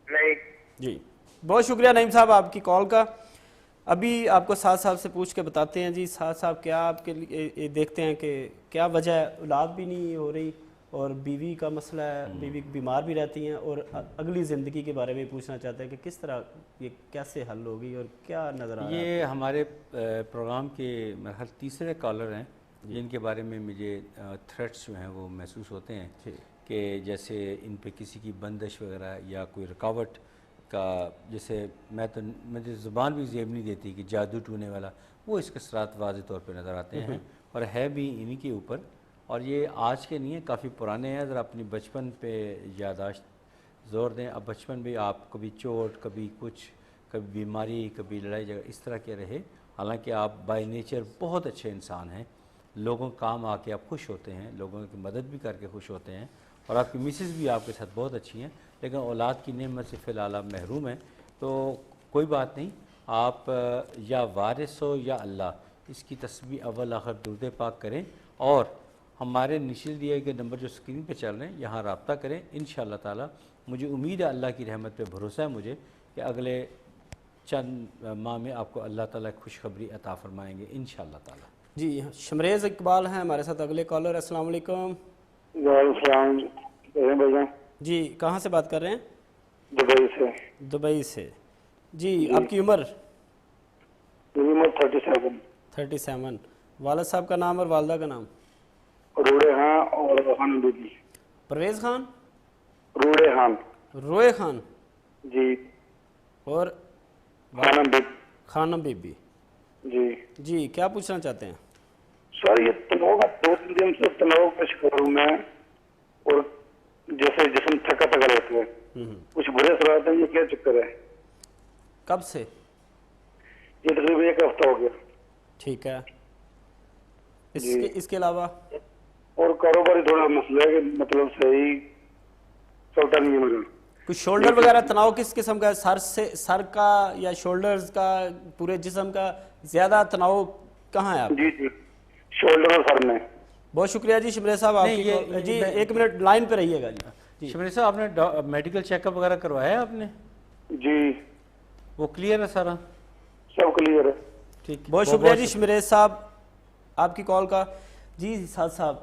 نہیں.
جی, بہت شکریہ نعیم صاحب آپ کی کال کا. ابھی آپ کو سعد صاحب سے پوچھ کے بتاتے ہیں. جی سعد صاحب کیا آپ کے لیے دیکھتے ہیں کہ کیا وجہ ہے اولاد بھی نہیں ہو رہی, اور بیوی کا مسئلہ ہے, بیوی بیمار بھی رہتی ہیں, اور اگلی زندگی کے بارے میں پوچھنا چاہتے ہیں کہ کس طرح یہ کیسے حل ہوگی اور کیا نظر آ رہا ہے؟
یہ ہمارے پروگرام کے میرے خیال تیسرے کالر ہیں جن کے بارے میں مجھے تھریٹس جو ہیں وہ محسوس ہوتے ہیں کہ جیسے ان پہ کسی کی بندش وغیرہ یا کوئی رکاوٹ کا, جیسے مجھے زبان بھی زیب نہیں دیتی کہ جادو ٹونے والا, وہ اس کے اثرات واضح طور پہ نظر آتے ہیں, اور ہے بھی انہی کے اوپر. اور یہ آج کے نہیں ہیں, کافی پرانے ہیں. ذرا اپنی بچپن پہ یاداشت زور دیں. اب بچپن بھی آپ کبھی چوٹ, کبھی کچھ, کبھی بیماری, کبھی لڑائی جھگڑا اس طرح کے رہے, حالانکہ آپ بائی نیچر بہت اچھے انسان ہیں. لوگوں کام آ کے آپ خوش ہوتے ہیں, لوگوں کی مدد بھی کر کے خوش ہوتے ہیں, اور آپ کی مسز بھی آپ کے ساتھ بہت اچھی ہیں, لیکن اولاد کی نعمت سے فی الحال آپ محروم ہیں. تو کوئی بات نہیں, آپ یا وارث ہو یا اللہ, اس کی تسبیح اول آخر درود پاک کریں, اور ہمارے نشل دیے گئے نمبر جو اسکرین پہ چل رہے ہیں یہاں رابطہ کریں. انشاءاللہ تعالی مجھے امید ہے, اللہ کی رحمت پہ بھروسہ ہے مجھے, کہ اگلے چند ماہ میں آپ کو اللہ تعالیٰ خوشخبری عطا فرمائیں گے انشاءاللہ تعالی.
جی, شمریز اقبال ہیں ہمارے ساتھ اگلے کالر. السلام علیکم.
وعلیکم السلام.
جی, کہاں سے بات کر رہے ہیں؟
دبئی سے.
دبئی سے. جی, آپ کی عمر؟
میری عمر 37.
37. والد صاحب کا نام اور والدہ کا نام؟
روڑے خان اور خانم بی بی.
پرویز خان،
روڑے خان
روئے خان
جی،
اور
خانم بی
خانم بی بی.
جی.
جی کیا پوچھنا چاہتے ہیں؟
سر یہ تناؤ کا 2-3 دن سے تناؤ کا شکار ہوں میں، اور جیسے جسم تھکا تھکا رہتا ہے، کچھ برے اثرات ہیں. یہ کیا چکر ہے؟
کب سے؟
یہ تقریباً 1 ہفتہ ہو گیا.
ٹھیک ہے.
جی.
اس کے علاوہ
اور کاروباری تھوڑا مسئلہ ہے کہ مطلب صحیح چلتا نہیں ہے میرا.
کچھ شولڈر وغیرہ تناؤ کس قسم کا ہے؟ سر کا یا شولڈرز کا، پورے جسم کا زیادہ تناؤ کہاں ہے آپ؟
جی جی، شولڈر اور سر میں.
بہت شکریہ جی شمرے صاحب آپ کی. جی 1 منٹ لائن پہ رہیے گا. جی
شمرے صاحب آپ نے میڈیکل چیک اپ وغیرہ کروایا ہے آپ نے؟
جی
وہ کلیئر ہے سارا؟
سب کلیئر ہے.
ٹھیک،
بہت شکریہ جی شمرے صاحب آپ کی کال کا. جی سعد صاحب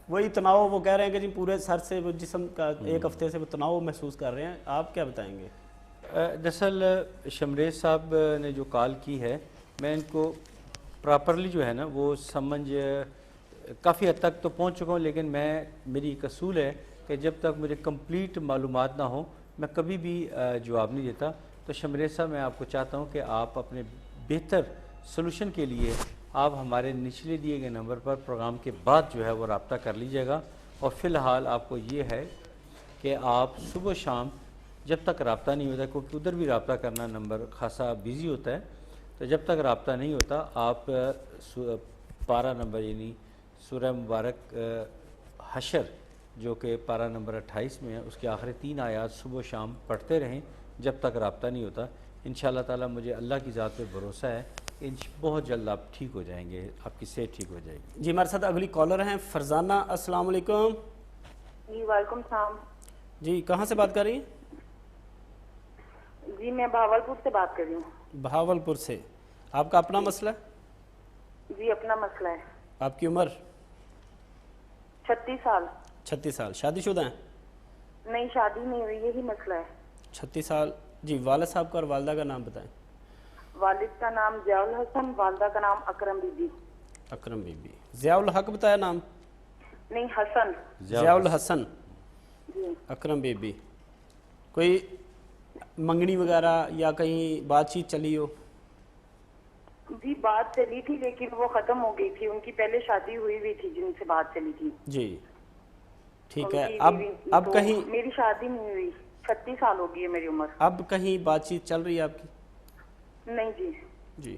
وہی تناؤ وہ کہہ رہے ہیں کہ جی پورے سر سے وہ جسم کا 1 ہفتے سے وہ تناؤ محسوس کر رہے ہیں. آپ کیا بتائیں گے؟
دراصل شمریز صاحب نے جو کال کی ہے، میں ان کو پراپرلی جو ہے نا وہ سمجھ کافی حد تک تو پہنچ چکا ہوں، لیکن میری ایک اصول ہے کہ جب تک مجھے کمپلیٹ معلومات نہ ہوں میں کبھی بھی جواب نہیں دیتا. تو شمریز صاحب میں آپ کو چاہتا ہوں کہ آپ اپنے بہتر سلوشن کے لیے آپ ہمارے نچلے دیے گئے نمبر پر پروگرام کے بعد جو ہے وہ رابطہ کر لیجیے گا. اور فی الحال آپ کو یہ ہے کہ آپ صبح شام جب تک رابطہ نہیں ہوتا، کیونکہ ادھر بھی رابطہ کرنا نمبر خاصا بیزی ہوتا ہے، تو جب تک رابطہ نہیں ہوتا آپ پارہ نمبر یعنی سورہ مبارک حشر جو کہ پارہ نمبر 28 میں ہے، اس کے آخری 3 آیات صبح و شام پڑھتے رہیں جب تک رابطہ نہیں ہوتا. انشاءاللہ تعالی مجھے اللہ کی ذات پہ بھروسہ ہے کہ بہت جلد آپ ٹھیک ہو جائیں گے، آپ کی صحت ٹھیک ہو جائے گی.
جی ہمارے ساتھ اگلی کالر ہیں فرزانہ. السلام علیکم.
جی وعلیکم السلام.
جی کہاں سے بات کر رہی ہیں؟
جی میں بہاولپور سے بات کر رہی ہوں.
بہاولپور سے. آپ کا اپنا مسئلہ ہے؟
جی اپنا مسئلہ ہے.
آپ کی عمر؟
36 سال.
36 سال. شادی شدہ ہیں؟
نہیں شادی نہیں ہوئی، یہی مسئلہ ہے.
36 سال. جی والد صاحب کا اور والدہ کا نام بتائیں.
والد کا نام ضیاء الحسن، والدہ کا نام اکرم بی بی.
اکرم بی بی. ضیاء الحق بتایا نام؟
نہیں حسن.
ضیاء الحسن.
جی
اکرم بی بی. کوئی منگنی وغیرہ یا کہیں بات چیت چلی ہو؟
جی بات چلی تھی لیکن وہ ختم ہو گئی تھی. ان کی پہلے شادی ہوئی ہوئی تھی جن سے بات چلی تھی.
جی ٹھیک
ان
ہے.
کی
اب
تو
کہیں
میری شادی نہیں ہوئی. 36 سال ہو گئی ہے میری عمر.
اب کہیں بات چیت چل رہی ہے آپ کی؟
نہیں جی.
جی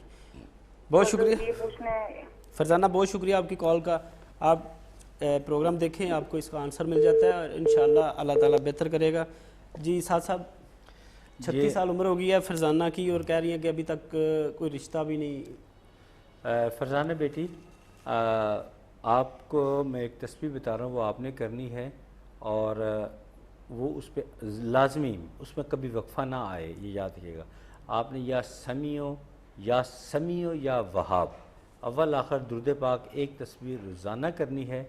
بہت شکریہ
یہ پوچھنا ہے
فرزانہ، بہت شکریہ آپ کی کال کا. آپ پروگرام دیکھیں، آپ کو اس کا آنسر مل جاتا ہے اور انشاءاللہ اللہ تعالیٰ بہتر کرے گا. جی ساتھ صاحب 36 سال عمر ہو گئی ہے فرزانہ کی اور کہہ رہی ہیں کہ ابھی تک کوئی رشتہ بھی نہیں.
فرزانہ بیٹی آپ کو میں ایک تسبیح بتا رہا ہوں، وہ آپ نے کرنی ہے اور وہ اس پہ لازمی اس میں کبھی وقفہ نہ آئے، یہ یاد رکھیے گا. آپ نے یا سمیع یا وہاب اول آخر درود پاک ایک تسبیح روزانہ کرنی ہے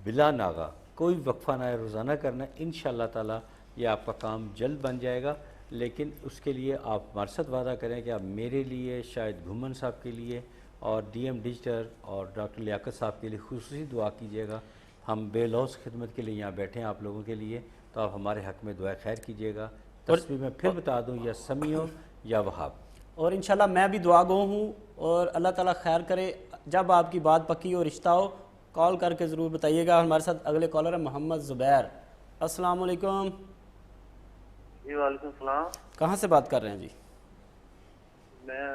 بلا ناغہ، کوئی وقفہ نہ ہے، روزانہ کرنا ہے. انشاءاللہ تعالی یہ آپ کا کام جلد بن جائے گا. لیکن اس کے لیے آپ ہمارے ساتھ وعدہ کریں کہ آپ میرے لیے، شاہد گھمن صاحب کے لیے اور ڈی ایم ڈیجیٹل اور ڈاکٹر لیاقت صاحب کے لیے خصوصی دعا کیجیے گا. ہم بے لوث خدمت کے لیے یہاں بیٹھے ہیں آپ لوگوں کے لیے، تو آپ ہمارے حق میں دعائے خیر کیجیے گا. تسبیح میں پھر بتا دوں، یا سمیع یا وہاب.
اور انشاءاللہ میں بھی دعا گو ہوں اور اللہ تعالیٰ خیر کرے. جب آپ کی بات پکی ہو، رشتہ ہو، کال کر کے ضرور بتائیے گا. ہمارے ساتھ اگلے کالر ہیں محمد زبیر. السلام علیکم.
جی وعلیکم السلام.
کہاں سے بات کر رہے ہیں جی؟
میں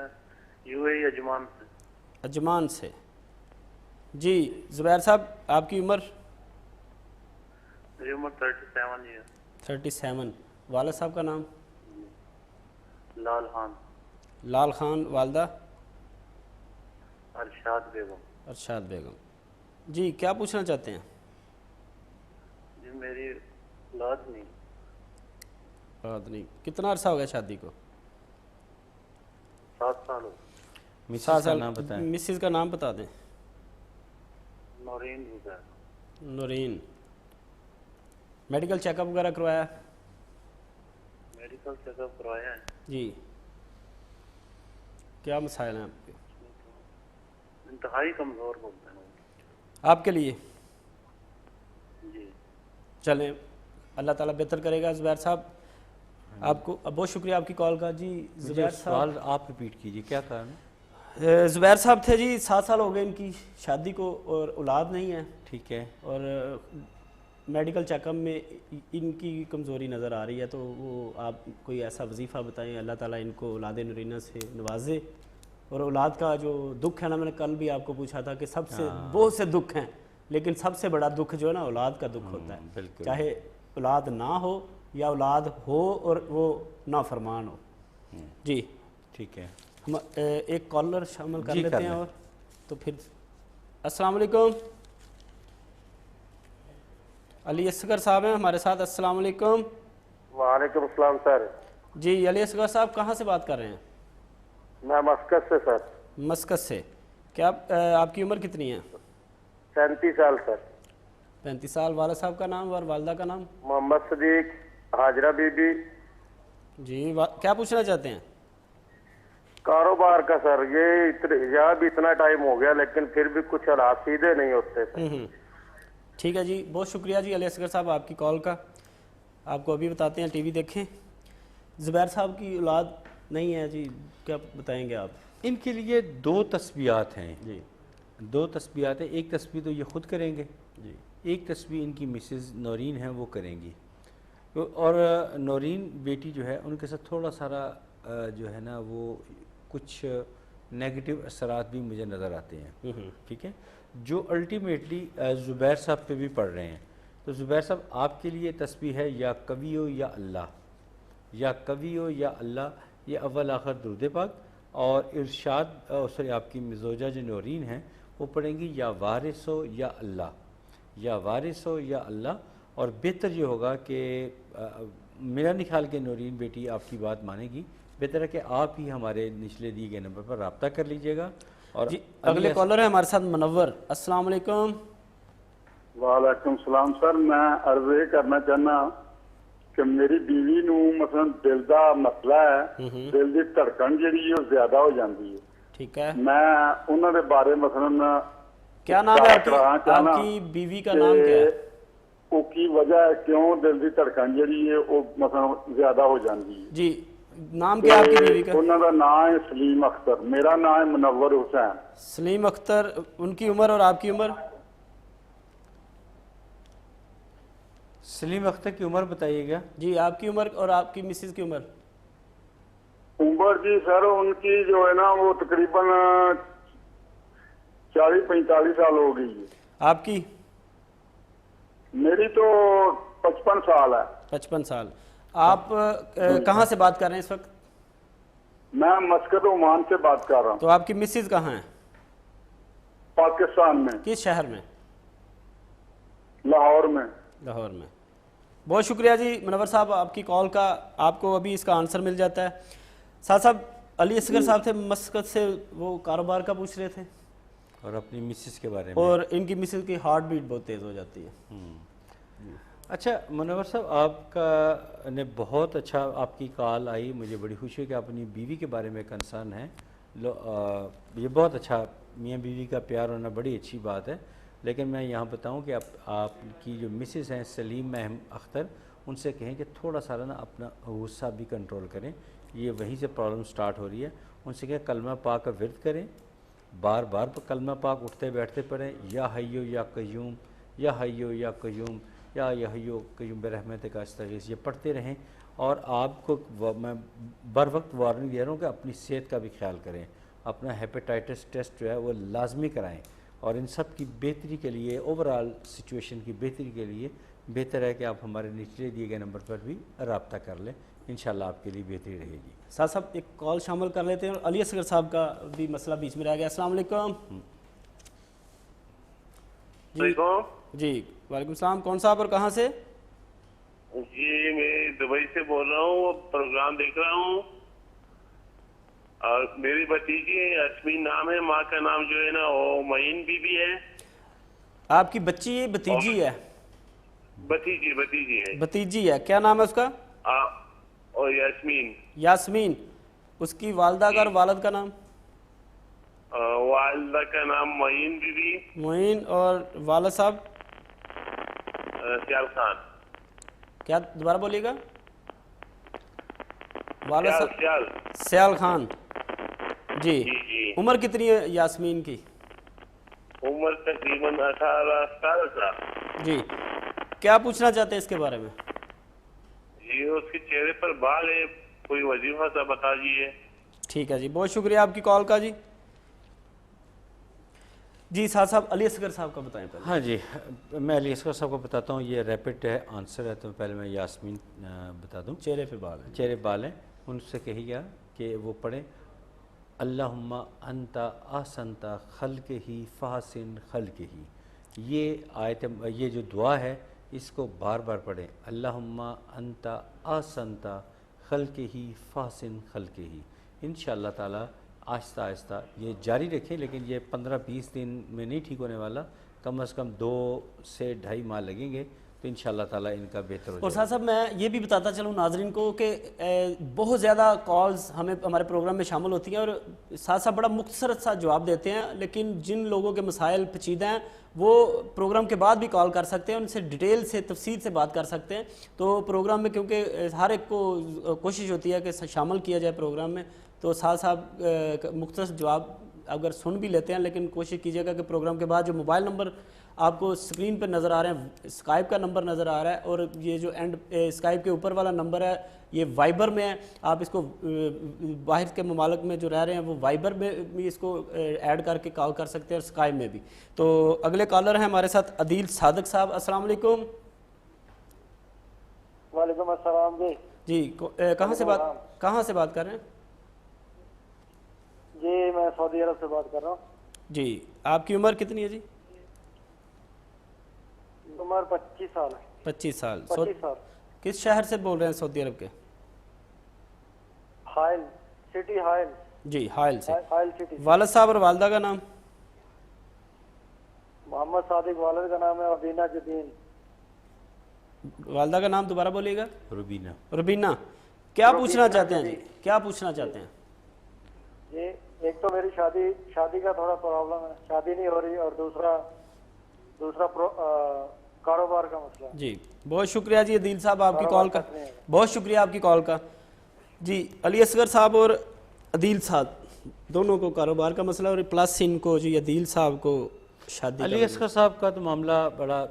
UAE اجمان سے.
اجمان سے. جی زبیر صاحب آپ کی عمر؟
میری عمر 37 ہے.
37. والد صاحب کا نام؟
لال خان.
لال خان. والدہ؟
ارشاد بیگم.
ارشاد بیگم. جی کیا پوچھنا چاہتے ہیں؟
جی میری اولاد نہیں.
اولاد نہیں. کتنا عرصہ ہو گیا شادی کو؟
7 سال ہو.
مسز کا نام بتائیں.
مسز کا نام بتا دیں.
نورین حسین.
نورین. میڈیکل چیک اپ وغیرہ کروایا؟
میڈیکل چیک اپ کروایا ہے.
جی کیا مسائل ہیں آپ کے؟
انتہائی کمزور بولتے ہیں
آپ کے لیے؟
جی
چلیں اللہ تعالیٰ بہتر کرے گا زبیر صاحب. آپ کو بہت شکریہ آپ کی کال کا. جی زبیر صاحب
سوال آپ ریپیٹ کیجیے کیا کہا
زبیر صاحب تھے جی 7 سال ہو گئے ان کی شادی کو اور اولاد نہیں ہے.
ٹھیک ہے.
اور میڈیکل چیک اپ میں ان کی کمزوری نظر آ رہی ہے, تو وہ آپ کوئی ایسا وظیفہ بتائیں اللہ تعالیٰ ان کو اولاد نرینہ سے نوازے. اور اولاد کا جو دکھ ہے نا, میں نے کل بھی آپ کو پوچھا تھا کہ سب سے بہت سے دکھ ہیں لیکن سب سے بڑا دکھ جو ہے نا اولاد کا دکھ ہوتا ہے, چاہے اولاد نہ ہو یا اولاد ہو اور وہ نافرمان ہو. جی
ٹھیک ہے,
ہم ایک کالر شامل کر لیتے ہیں اور تو پھر. السلام علیکم, علی اصغر صاحب ہیں ہمارے ساتھ. السلام علیکم.
وعلیکم السلام سر.
جی علی اصغر صاحب کہاں سے بات کر رہے ہیں؟
میں مسکت سے سر.
مسکت سے. کیا آپ کی عمر کتنی ہے؟
37 سال سر.
35 سال. والد صاحب کا نام اور والدہ کا نام؟
محمد صدیق, حاجرہ بی بی.
جی کیا پوچھنا چاہتے ہیں؟
کاروبار کا سر. یہ بھی اتنا ٹائم ہو گیا لیکن پھر بھی کچھ حالات سیدھے نہیں ہوتے سر.
ٹھیک ہے جی, بہت شکریہ جی علی اصغر صاحب آپ کی کال کا. آپ کو ابھی بتاتے ہیں, ٹی وی دیکھیں. زبیر صاحب کی اولاد نہیں ہے جی, کیا بتائیں گے آپ؟
ان کے لیے 2 تسبیحات ہیں
جی.
2 تسبیحات ہیں. ایک تسبیح تو یہ خود کریں گے
جی,
ایک تسبیح ان کی مسز نورین ہیں وہ کریں گی. اور نورین بیٹی جو ہے ان کے ساتھ تھوڑا سارا جو ہے نا وہ کچھ نیگیٹو اثرات بھی مجھے نظر آتے ہیں. ٹھیک ہے, جو الٹیمیٹلی زبیر صاحب پہ بھی پڑ رہے ہیں. تو زبیر صاحب آپ کے لیے تسبیح ہے یا کبھی ہو یا اللہ, یا کبھی ہو یا اللہ, یہ اول آخر درود پاک. اور ارشاد سوری آپ کی زوجہ جو نورین ہیں وہ پڑھیں گی یا وارث ہو یا اللہ, یا وارث ہو یا اللہ. اور بہتر یہ ہوگا کہ میرا نہیں خیال کہ نورین بیٹی آپ کی بات مانے گی, بہتر ہے کہ آپ ہی ہمارے نچلے دیے گئے نمبر پر رابطہ کر لیجئے گا. اور
جی اگلے کالر ہے ہمارے ساتھ منور. السلام علیکم.
وعلیکم السلام سر. میں عرض یہ کرنا چاہنا کہ میری بیوی نو مثلا دل دا مسئلہ ہے, دل دی دھڑکن جڑی ہے زیادہ ہو جاندی ہے.
ٹھیک ہے,
میں انہوں دے بارے مثلا
کیا نام ہے آپ کی بیوی کا نام کیا ہے؟
او کی وجہ ہے کیوں دل دی دھڑکن جڑی ہے وہ مثلا زیادہ ہو جاندی ہے.
جی نام کیا آپ کی بیوی کا؟
انہوں دا نام ہے سلیم اختر, میرا نام ہے منور حسین.
سلیم اختر. ان کی عمر اور آپ کی عمر؟
سلیم اختر کی عمر بتائیے گا.
جی آپ کی عمر اور آپ کی مسز کی عمر؟
عمر جی سر ان کی جو ہے نا وہ تقریباً 40-45 سال ہو گئی ہے.
آپ کی؟
میری تو 55 سال ہے.
55 سال. آپ کہاں سے بات کر رہے ہیں اس وقت؟
میں مسکت عمان سے بات کر رہا ہوں.
تو آپ کی مسز کہاں ہیں؟
پاکستان میں.
کس شہر میں؟
لاہور میں.
لاہور میں. بہت شکریہ جی منور صاحب آپ کی کال کا. آپ کو ابھی اس کا آنسر مل جاتا ہے. ساتھ صاحب علی اصغر صاحب تھے مسکت سے, وہ کاروبار کا پوچھ رہے تھے
اور اپنی مسز کے بارے میں,
اور ان کی مسز کی ہارٹ بیٹ بہت تیز ہو جاتی ہے.
اچھا منور صاحب آپ کا نے بہت اچھا آپ کی کال آئی, مجھے بڑی خوشی ہے کہ آپ اپنی بیوی کے بارے میں کنسرن ہیں. یہ بہت اچھا, میاں بیوی کا پیار ہونا بڑی اچھی بات ہے. لیکن میں یہاں بتاؤں کہ آپ کی جو مسز ہیں سلیم اختر, ان سے کہیں کہ تھوڑا سا نا اپنا غصہ بھی کنٹرول کریں, یہ وہیں سے پرابلم سٹارٹ ہو رہی ہے. ان سے کہیں کلمہ پاک کا ورد کریں, بار بار کلمہ پاک اٹھتے بیٹھتے پڑھیں, یا حیو یا قیوم, یا حیو یا قیوم, یا حیو قیوم برحمتک استغیث, یہ پڑھتے رہیں. اور آپ کو میں بر وقت وارننگ دے رہا ہوں کہ اپنی صحت کا بھی خیال کریں, اپنا ہیپیٹائٹس ٹیسٹ جو ہے وہ لازمی کرائیں. اور ان سب کی بہتری کے لیے, اوورآل سچویشن کی بہتری کے لیے بہتر ہے کہ آپ ہمارے نچلے دیے گئے نمبر پر بھی رابطہ کر لیں, انشاءاللہ آپ کے لیے بہتری رہے گی.
صاحب صاحب ایک کال شامل کر لیتے ہیں, علی اصغر صاحب کا بھی مسئلہ بیچ میں رہ گیا. السلام علیکم. جی وعلیکم السلام. کون صاحب اور کہاں سے؟
جی میں دبئی سے بول رہا ہوں, پروگرام دیکھ رہا ہوں. اور میری بھتیجی ہے یاسمین نام ہے, ماں کا نام جو ہے نا وہ معین بی بی ہے.
آپ کی بچی ہے بھتیجی ہے؟
بھتیجی ہے.
بھتیجی ہے, کیا نام ہے اس کا؟
اور یاسمین.
یاسمین. اس کی والدہ کا اور والد کا نام؟
والدہ کا نام معین بیوی،
معین، اور والد صاحب
سیال خان.
کیا دوبارہ بولیے گا؟ والد
سیال
صاحب
سیال.
سیال خان. جی
جی جی.
عمر کتنی ہے یاسمین کی؟
عمر تقریباً 18 سال کا.
جی کیا پوچھنا چاہتے ہیں اس کے بارے میں؟
جی اس کے چہرے پر بال ہے، کوئی وظیفہ سا بتا دیجیے.
ٹھیک ہے جی، بہت شکریہ آپ کی کال کا جی. جی ساتھ صاحب علی اصغر صاحب کا بتائیں پہلے.
ہاں جی، میں علی اصغر صاحب کو بتاتا ہوں. یہ ریپڈ ہے آنسر ہے، تو پہلے میں یاسمین بتا دوں.
چہرے پہ بال ہیں.
چہرے بال ہیں، ان سے کہی گیا کہ وہ پڑھیں اللہم انت احسنت خلق ہی فحسن خلق ہی. یہ آیت، یہ جو دعا ہے اس کو بار بار پڑھیں. اللہم انت احسنت خلق ہی فحسن خلق ہی. انشاءاللہ تعالی آہستہ آہستہ یہ جاری رکھیں، لیکن یہ 15-20 دن میں نہیں ٹھیک ہونے والا، کم از کم 2 سے 2.5 ماہ لگیں گے، تو انشاءاللہ تعالی ان کا بہتر ہو جائے گا.
اور ساتھ صاحب میں یہ بھی بتاتا چلوں ناظرین کو کہ بہت زیادہ کالز ہمارے پروگرام میں شامل ہوتی ہیں اور ساتھ ساتھ بڑا مختصر سا جواب دیتے ہیں، لیکن جن لوگوں کے مسائل پیچیدہ ہیں وہ پروگرام کے بعد بھی کال کر سکتے ہیں، ان سے ڈیٹیل سے تفصیل سے بات کر سکتے ہیں. تو پروگرام میں کیونکہ ہر ایک کو کوشش ہوتی ہے کہ شامل کیا جائے پروگرام میں، تو ساتھ صاحب مختصر جواب اگر سن بھی لیتے ہیں، لیکن کوشش کیجیے گا کہ پروگرام کے بعد جو موبائل نمبر آپ کو اسکرین پہ نظر آ رہے ہیں، اسکائپ کا نمبر نظر آ رہا ہے، اور یہ جو اسکائپ کے اوپر والا نمبر ہے یہ وائبر میں ہے. آپ اس کو باہر کے ممالک میں جو رہ رہے ہیں وہ وائبر میں بھی اس کو ایڈ کر کے کال کر سکتے ہیں، اور اسکائپ میں بھی. تو اگلے کالر ہیں ہمارے ساتھ عدیل صادق صاحب. السلام علیکم.
وعلیکم السلام.
جی کہاں سے بات کر رہے ہیں؟
جی میں سعودی عرب سے بات کر رہا ہوں.
جی آپ کی عمر کتنی ہے جی؟
عمر 25 سال ہے.
25 سال.
25 سال.
کس شہر سے بول رہے ہیں سعودی عرب کے؟
حائل سٹی. حائل.
جی حائل سے.
حائل سٹی.
والد صاحب اور والدہ کا نام؟
محمد صادق والد کا نام ہے، اور دینا جدین.
والدہ کا نام دوبارہ بولیے گا؟
روبینہ.
روبینہ. کیا پوچھنا چاہتے ہیں جی؟ کیا پوچھنا چاہتے ہیں؟
جی ایک تو میری شادی کا تھوڑا پرابلم ہے، شادی نہیں ہو رہی، اور دوسرا کاروبار کا مسئلہ.
جی بہت شکریہ جی عدیل صاحب آپ کی کال کا. بہت شکریہ آپ کی کال کا. جی علی اصغر صاحب اور عدیل صاحب دونوں کو کاروبار کا مسئلہ، اور پلس ان کو جی عدیل صاحب کو شادی.
علی اصغر صاحب کا تو معاملہ بڑا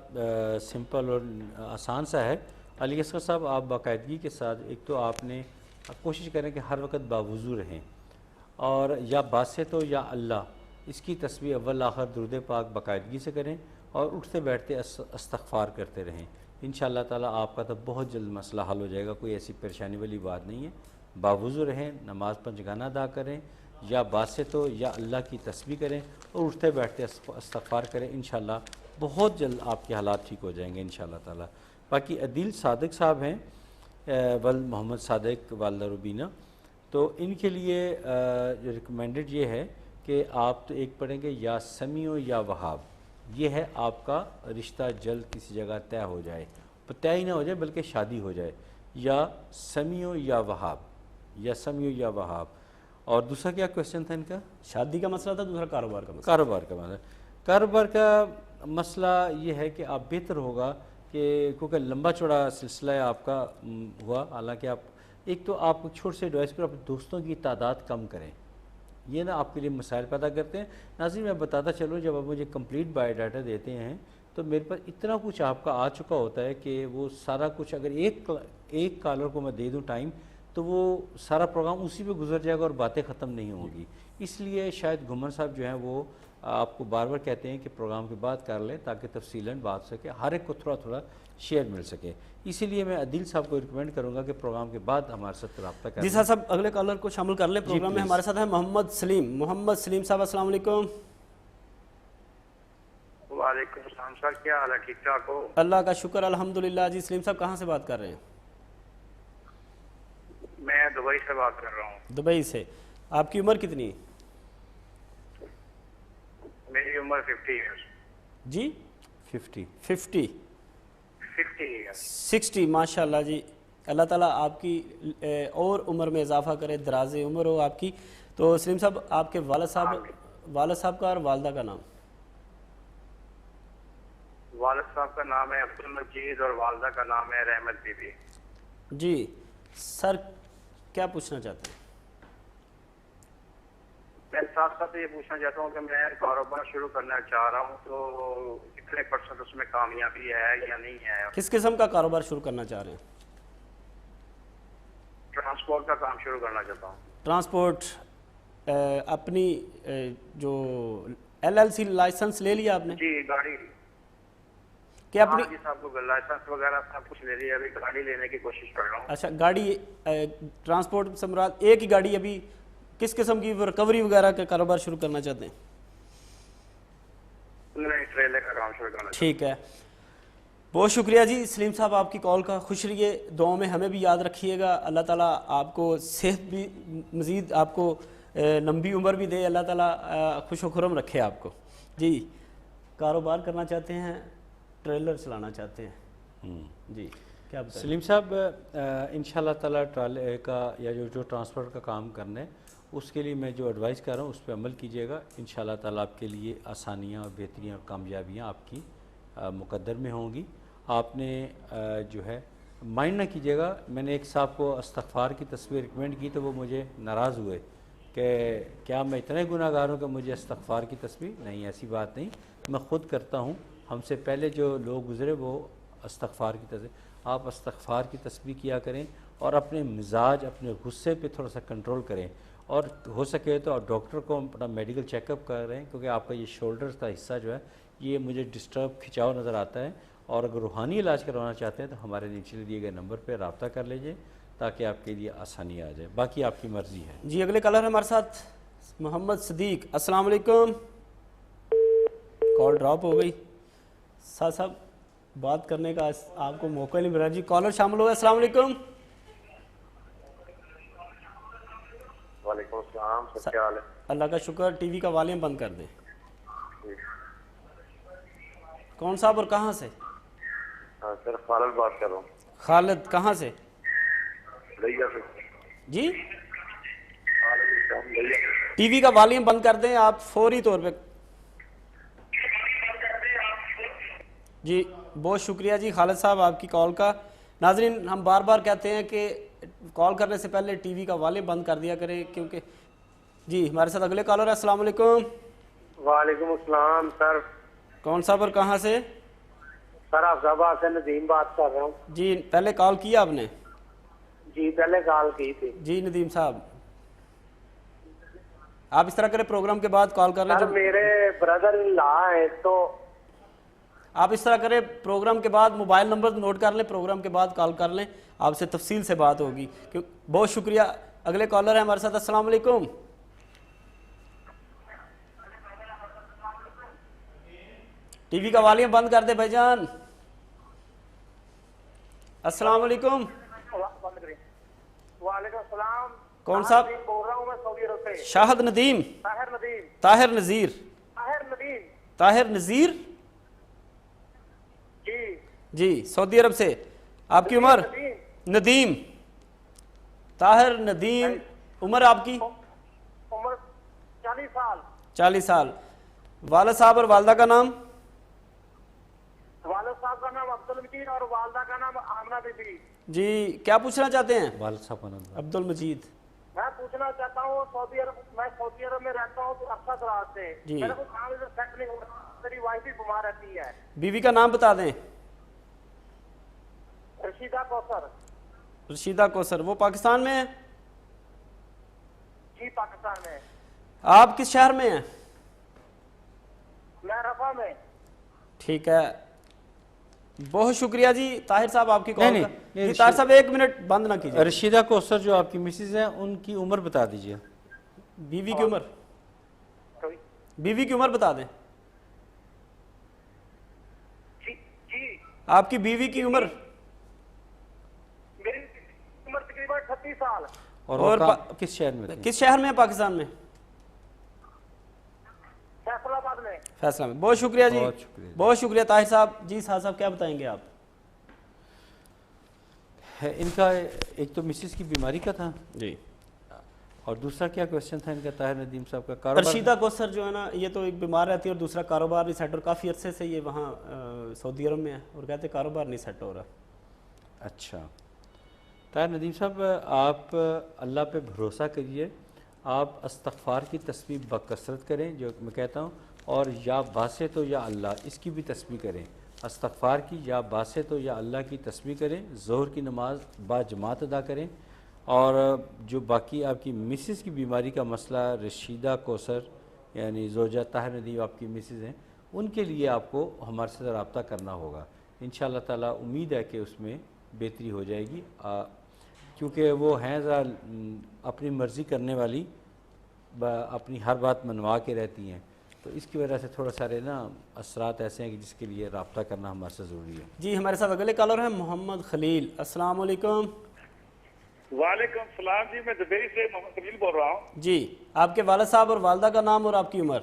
سمپل اور آسان سا ہے. علی اصغر صاحب آپ باقاعدگی کے ساتھ، ایک تو آپ نے کوشش کریں کہ ہر وقت باوضو رہیں، اور یا باسط ہو یا اللہ، اس کی تسبیح اول آخر درود پاک باقاعدگی سے کریں، اور اٹھتے بیٹھتے استغفار کرتے رہیں. انشاءاللہ تعالیٰ آپ کا تو بہت جلد مسئلہ حل ہو جائے گا. کوئی ایسی پریشانی والی بات نہیں ہے. باوضو رہیں، نماز پنجگانہ ادا کریں، یا باسط ہو یا اللہ کی تسبیح کریں، اور اٹھتے بیٹھتے استغفار کریں. انشاءاللہ بہت جلد آپ کے حالات ٹھیک ہو جائیں گے انشاءاللہ تعالیٰ. باقی عدیل صادق صاحب ہیں، ولد محمد صادق والدہ روبینہ، تو ان کے لیے ریکمینڈڈ یہ ہے کہ آپ تو ایک پڑھیں گے یا سمیع یا وہاب. یہ ہے آپ کا رشتہ جلد کسی جگہ طے ہو جائے، طے ہی نہ ہو جائے بلکہ شادی ہو جائے. یا سمیع یا وہاب، یا سمیع یا وہاب. اور دوسرا کیا کویشچن تھا ان کا؟
شادی کا مسئلہ تھا، دوسرا کاروبار کا مسئلہ.
کاروبار کا مسئلہ یہ ہے کہ آپ بہتر ہوگا کہ کیونکہ لمبا چوڑا سلسلہ ہے آپ کا ہوا، حالانکہ آپ ایک تو آپ چھوٹے سے ایڈوائس پر اپنے دوستوں کی تعداد کم کریں. یہ نا آپ کے لیے مسائل پیدا کرتے ہیں. ناظرین میں بتاتا چلوں، جب آپ مجھے کمپلیٹ بایو ڈاٹا دیتے ہیں تو میرے پاس اتنا کچھ آپ کا آ چکا ہوتا ہے کہ وہ سارا کچھ اگر ایک کالر کو میں دے دوں ٹائم، تو وہ سارا پروگرام اسی پہ گزر جائے گا اور باتیں ختم نہیں ہوں گی. اس لیے شاید گھمن صاحب جو ہیں وہ آپ کو بار بار کہتے ہیں کہ پروگرام کے بعد کر لیں تاکہ تفصیلاً بات سکے، ہر ایک کو تھوڑا تھوڑا شیئر مل سکے. اسی لیے میں عدیل صاحب کو ریکمینڈ کروں گا کہ پروگرام کے بعد ہمارے ساتھ رابطہ کریں.
جی صاحب اگلے کالر کو شامل کر لیں پروگرام میں. ہمارے ساتھ ہیں محمد سلیم. محمد سلیم صاحب السلام علیکم.
وعلیکم السلام سر، کیا حال ہے؟ ٹھیک ٹھاک ہو؟
اللہ کا شکر الحمدللہ. جی سلیم صاحب کہاں سے بات کر رہے ہیں؟
میں دبئی سے بات کر رہا ہوں.
دبئی سے. آپ کی عمر کتنی ہے؟
میری عمر 50 ہے.
جی 50 60 ماشاء اللہ جی. اللہ تعالیٰ آپ کی اور عمر میں اضافہ کرے، دراز عمر ہو آپ کی. تو سلیم صاحب آپ کے والد صاحب والد صاحب کا اور والدہ کا نام؟
والد صاحب کا نام ہے عبد المجید اور والدہ کا نام ہے رحمت بی بی۔
جی سر کیا پوچھنا چاہتے ہیں؟
میں ساتھ ساتھ یہ پوچھنا چاہتا ہوں کہ میں کاروبار شروع کرنا چاہ رہا ہوں تو کتنے % اس میں کامیابی ہے یا نہیں ہے؟
کس قسم کا کاروبار شروع کرنا چاہ رہے ہیں؟
ٹرانسپورٹ کا کام شروع کرنا چاہتا ہوں۔
ٹرانسپورٹ اپنی جو LLC لائسنس لے لیا آپ نے؟
جی گاڑی
کہ اپنی
جی صاحب کو لائسنس وغیرہ سب کچھ لے لیا، ابھی گاڑی لینے کی کوشش کر رہا ہوں۔
اچھا گاڑی ٹرانسپورٹ سے مراد ایک ہی گاڑی، ابھی کس قسم کی ریکوری وغیرہ کا کاروبار شروع کرنا چاہتے ہیں؟
نہیں ٹریلر کا کام شروع کرنا۔
ٹھیک ہے، بہت شکریہ جی سلیم صاحب آپ کی کال کا، خوش رہیے، دعاؤں میں ہمیں بھی یاد رکھیے گا، اللہ تعالیٰ آپ کو صحت بھی مزید آپ کو لمبی عمر بھی دے، اللہ تعالیٰ خوش و خرم رکھے آپ کو۔ جی کاروبار کرنا چاہتے ہیں، ٹریلر چلانا چاہتے ہیں، جی کیا بتائیں؟
سلیم صاحب انشاءاللہ تعالیٰ ٹرالے کا یا جو ٹرانسپورٹ کا کام کرنا ہے اس کے لیے میں جو ایڈوائز کر رہا ہوں اس پہ عمل کیجیے گا، انشاءاللہ تعالیٰ آپ کے لیے آسانیاں اور بہتریاں اور کامیابیاں آپ کی مقدر میں ہوں گی۔ آپ نے جو ہے مائنڈ نہ کیجیے گا، میں نے ایک صاحب کو استغفار کی تصویر ریکمینڈ کی تو وہ مجھے ناراض ہوئے کہ کیا میں اتنے گناہ گار ہوں کہ مجھے استغفار کی تصویر؟ نہیں، ایسی بات نہیں، میں خود کرتا ہوں، ہم سے پہلے جو لوگ گزرے وہ استغفار کی تصویر، آپ استغفار کی تصویر کیا کریں اور اپنے مزاج اپنے غصے پہ تھوڑا سا کنٹرول کریں، اور ہو سکے تو آپ ڈاکٹر کو اپنا میڈیکل چیک اپ کریں، کیونکہ آپ کا یہ شولڈر کا حصہ جو ہے یہ مجھے ڈسٹرب کھچاؤ نظر آتا ہے، اور اگر روحانی علاج کروانا چاہتے ہیں تو ہمارے نیچے دیے گئے نمبر پہ رابطہ کر لیجئے تاکہ آپ کے لیے آسانی آ جائے، باقی آپ کی مرضی ہے۔
جی اگلے کالر ہمارے ساتھ محمد صدیق، السلام علیکم، کال ڈراپ ہو گئی، صاحب بات کرنے کا آپ کو موقع نہیں ملا۔ جی کالر شامل ہوا، السلام علیکم۔
وعلیکم السلام، سب کیا حال ہے؟
اللہ کا شکر، ٹی وی کا والیوم بند کر دیں۔ کون صاحب اور کہاں سے؟
سر خالد بات کر رہا ہوں۔
خالد کہاں سے؟ جی ٹی وی کا والیوم بند کر دیں آپ فوری طور پہ۔ جی بہت شکریہ جی خالد صاحب آپ کی کال کا۔ ناظرین ہم بار بار کہتے ہیں کہ کال کرنے سے پہلے ٹی وی کا والیوم بند کر دیا کریں، کیونکہ جی ہمارے ساتھ اگلے کالر ہے، السلام علیکم۔
وعلیکم السلام سر۔
کون صاحب اور کہاں سے؟
سر افزاباد سے ندیم بات کر رہا ہوں۔
جی پہلے کال کیا آپ نے؟
جی پہلے کال کی تھی۔
جی ندیم صاحب آپ اس طرح کریں پروگرام کے بعد کال کر لیں۔
سر میرے بردر ان لا ہے تو
آپ اس طرح کریں پروگرام کے بعد موبائل نمبر نوٹ کر لیں، پروگرام کے بعد کال کر لیں، آپ سے تفصیل سے بات ہوگی۔ بہت شکریہ، اگلے کالر ہیں ہمارے ساتھ، السلام علیکم۔ ٹی وی کا والیوم بند کر دے بھائی جان۔ السلام علیکم۔
وعلیکم السلام۔
کون صاحب؟
بول رہا ہوں میں سعودی عرب سے۔
شاہد ندیم؟
طاہر ندیم۔
طاہر نذیر؟
طاہر ندیم۔
طاہر نذیر؟
جی
جی سعودی عرب سے۔ آپ کی عمر؟ ندیم طاہر ندیم، عمر آپ کی؟
عمر 40 سال۔
40 سال۔ والد صاحب اور والدہ کا نام؟
والد صاحب کا نام عبد المجید اور والدہ کا نام آمنہ بی بی۔
جی کیا پوچھنا چاہتے ہیں؟
والد صاحب کا نام
عبد المجید۔
میں پوچھنا چاہتا ہوں میں سعودی عرب میں رہتا ہوں تو عرصہ دراز سے
جی۔
میرا کوئی کام ادھر سیٹ نہیں ہو رہا، میری وائف بھی بیمار رہتی ہے۔
بیوی کا نام بتا دیں۔
رشیدہ کوثر۔
رشیدہ کوثر، وہ پاکستان میں ہے؟
جی پاکستان میں۔
آپ کس شہر میں ہیں؟
میں رفح میں۔
ٹھیک ہے، بہت شکریہ جی طاہر صاحب آپ کی کال کا۔
نہیں،
جی طاہر صاحب ایک منٹ بند نہ کیجیے۔
رشیدہ کوثر جو آپ کی مسز ہیں ان کی عمر بتا دیجئے۔
بیوی کی عمر؟ بیوی کی عمر بتا دیں۔
جی
آپ کی بیوی کی عمر؟
میری عمر تقریباً 38 سال۔
اور کس شہر میں تھے؟
کس شہر میں ہے پاکستان میں؟
فیصل آباد میں۔
فیصلہ میں۔ بہت شکریہ جی، بہت شکریہ طاہر صاحب۔ جی صاحب کیا بتائیں گے آپ؟
ان کا ایک تو مسز کی بیماری کا تھا
جی،
اور دوسرا کیا کوشچن تھا ان کا طاہر ندیم صاحب کا؟ کاروبار
رشیدہ کوثر جو ہے نا یہ تو ایک بیمار رہتی ہے اور دوسرا کاروبار نہیں سیٹ، اور کافی عرصے سے یہ وہاں سعودی عرب میں ہے اور کہتے ہیں کاروبار نہیں سیٹ ہو رہا۔
اچھا طاہر ندیم صاحب، آپ اللہ پہ بھروسہ کریے، آپ استغفار کی تسبیح بکثرت کریں جو میں کہتا ہوں، اور یا باسط ہو یا اللہ اس کی بھی تسبیح کریں، استغفار کی یا باسط ہو یا اللہ کی تسبیح کریں، ظہر کی نماز با جماعت ادا کریں، اور جو باقی آپ کی مسز کی بیماری کا مسئلہ رشیدہ کوثر یعنی زوجہ طاہر ندیم آپ کی مسز ہیں، ان کے لیے آپ کو ہمارے ساتھ رابطہ کرنا ہوگا۔ انشاءاللہ تعالیٰ امید ہے کہ اس میں بہتری ہو جائے گی، کیونکہ وہ ہیں ذرا اپنی مرضی کرنے والی، اپنی ہر بات منوا کے رہتی ہیں، تو اس کی وجہ سے تھوڑا سارے نا اثرات ایسے ہیں کہ جس کے لیے رابطہ کرنا ہمارے سے ضروری ہے۔
جی ہمارے ساتھ اگلے کالر ہیں محمد خلیل، السلام علیکم۔
وعلیکم السلام جی، میں دبئی سے محمد خلیل بول رہا ہوں۔
جی آپ کے والد صاحب اور والدہ کا نام اور آپ کی عمر؟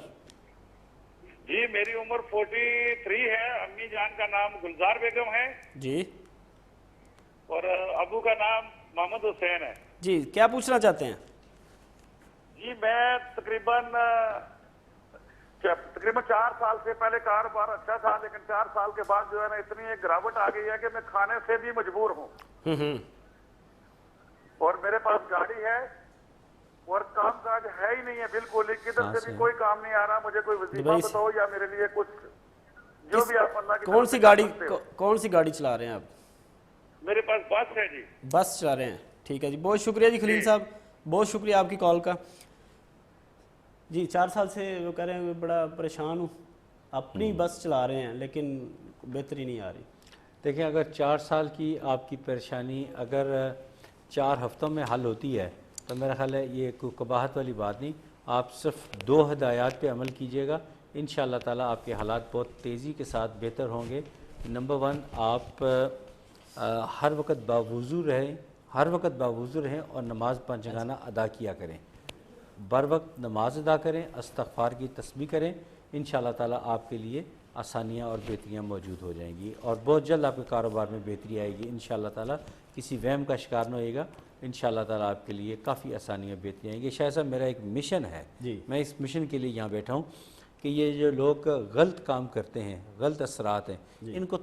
جی میری عمر 43 ہے، امی جان کا نام گلزار بیگم ہے
جی،
اور ابو کا نام محمد حسین ہے۔
جی کیا پوچھنا چاہتے ہیں؟
جی میں تقریباً 4 سال سے پہلے کاروبار اچھا تھا، لیکن 4 سال کے بعد جو ہے نا اتنی ایک گراوٹ آ گئی ہے کہ میں کھانے سے بھی مجبور ہوں، اور میرے پاس گاڑی ہے اور کام کاج ہے ہی نہیں ہے بالکل، کدھر سے بھی کوئی کام نہیں آ رہا، مجھے کوئی وظیفہ بتاؤ یا میرے لیے کچھ جو بھی آپ اللہ کی
کون سی گاڑی چلا رہے ہیں آپ؟
میرے پاس بس ہے جی۔
بس چلا رہے ہیں، ٹھیک ہے جی، بہت شکریہ جی خلیل صاحب، بہت شکریہ آپ کی کال کا۔ جی 4 سال سے وہ کہہ رہے ہیں بڑا پریشان ہوں، اپنی بس چلا رہے ہیں لیکن بہتری نہیں آ رہی۔
دیکھیں اگر 4 سال کی آپ کی پریشانی اگر 4 ہفتوں میں حل ہوتی ہے تو میرا خیال ہے یہ کوئی قباحت والی بات نہیں، آپ صرف 2 ہدایات پہ عمل کیجئے گا، انشاءاللہ تعالیٰ آپ کے حالات بہت تیزی کے ساتھ بہتر ہوں گے۔ نمبر 1 آپ ہر وقت باوضو رہیں اور نماز 5 جگانہ ادا کیا کریں، بر وقت نماز ادا کریں، استغفار کی تسبیح کریں، انشاءاللہ تعالیٰ آپ کے لیے آسانیاں اور بہتریاں موجود ہو جائیں گی، اور بہت جلد آپ کے کاروبار میں بہتری آئے گی انشاءاللہ تعالیٰ، کسی وہم کا شکار نہ ہوئے گا، انشاءاللہ تعالیٰ آپ کے لیے کافی آسانیاں بہتری آئیں گی۔ شاید صاحب میرا ایک مشن ہے، میں اس مشن کے لیے یہاں بیٹھا ہوں کہ یہ جو لوگ غلط کام کرتے ہیں، غلط اثرات ہیں، ان کو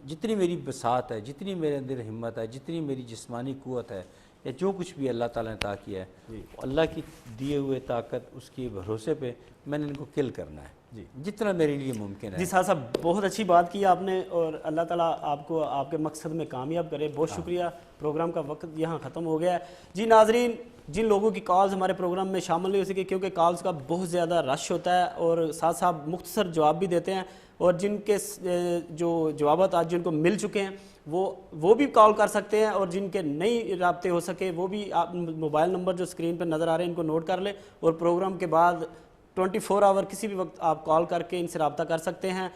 جتنی میری بساط ہے، جتنی میرے اندر ہمت ہے، جتنی میری جسمانی قوت ہے، یا جو کچھ بھی اللہ تعالیٰ نے عطا کیا ہے، اللہ کی دیے ہوئے طاقت اس کے بھروسے پہ میں نے ان کو کل کرنا ہے جتنا میرے لیے ممکن ہے۔
جی صاحب بہت اچھی بات کی آپ نے، اور اللہ تعالیٰ آپ کو آپ کے مقصد میں کامیاب کرے، بہت شکریہ۔ پروگرام کا وقت یہاں ختم ہو گیا ہے۔ جی ناظرین، جن لوگوں کی کالز ہمارے پروگرام میں شامل نہیں ہو سکی کیونکہ کالز کا بہت زیادہ رش ہوتا ہے اور ساتھ ساتھ مختصر جواب بھی دیتے ہیں، اور جن کے جو جوابات آج جن کو مل چکے ہیں وہ بھی کال کر سکتے ہیں، اور جن کے نہیں رابطے ہو سکے وہ بھی آپ موبائل نمبر جو اسکرین پہ نظر آ رہے ہیں ان کو نوٹ کر لیں، اور پروگرام کے بعد 24 آور کسی بھی وقت آپ کال کر کے ان سے رابطہ کر سکتے ہیں۔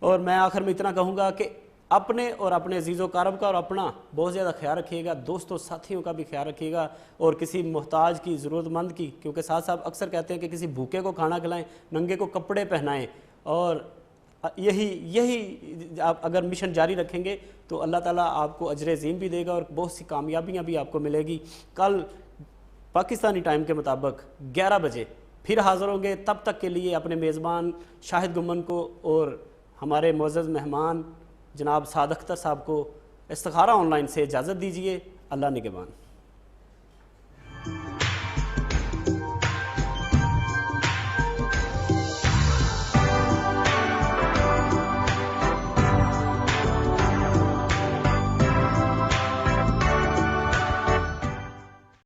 اور میں آخر میں اتنا کہوں گا کہ اپنے اور اپنے عزیز و اقارب کا اور اپنا بہت زیادہ خیال رکھیے گا، دوستوں ساتھیوں کا بھی خیال رکھیے گا، اور کسی محتاج کی ضرورت مند کی، کیونکہ ساتھ صاحب اکثر کہتے ہیں کہ کسی بھوکے کو کھانا کھلائیں، ننگے کو کپڑے پہنائیں، اور یہی آپ اگر مشن جاری رکھیں گے تو اللہ تعالیٰ آپ کو اجر عظیم بھی دے گا اور بہت سی کامیابیاں بھی آپ کو ملے گی۔ کل پاکستانی ٹائم کے مطابق 11 بجے پھر حاضر ہوں گے، تب تک کے لیے اپنے میزبان شاہد گمن کو اور ہمارے معزز مہمان جناب سعد اختر صاحب کو استخارہ آن لائن سے اجازت دیجیے۔ اللہ نگہبان۔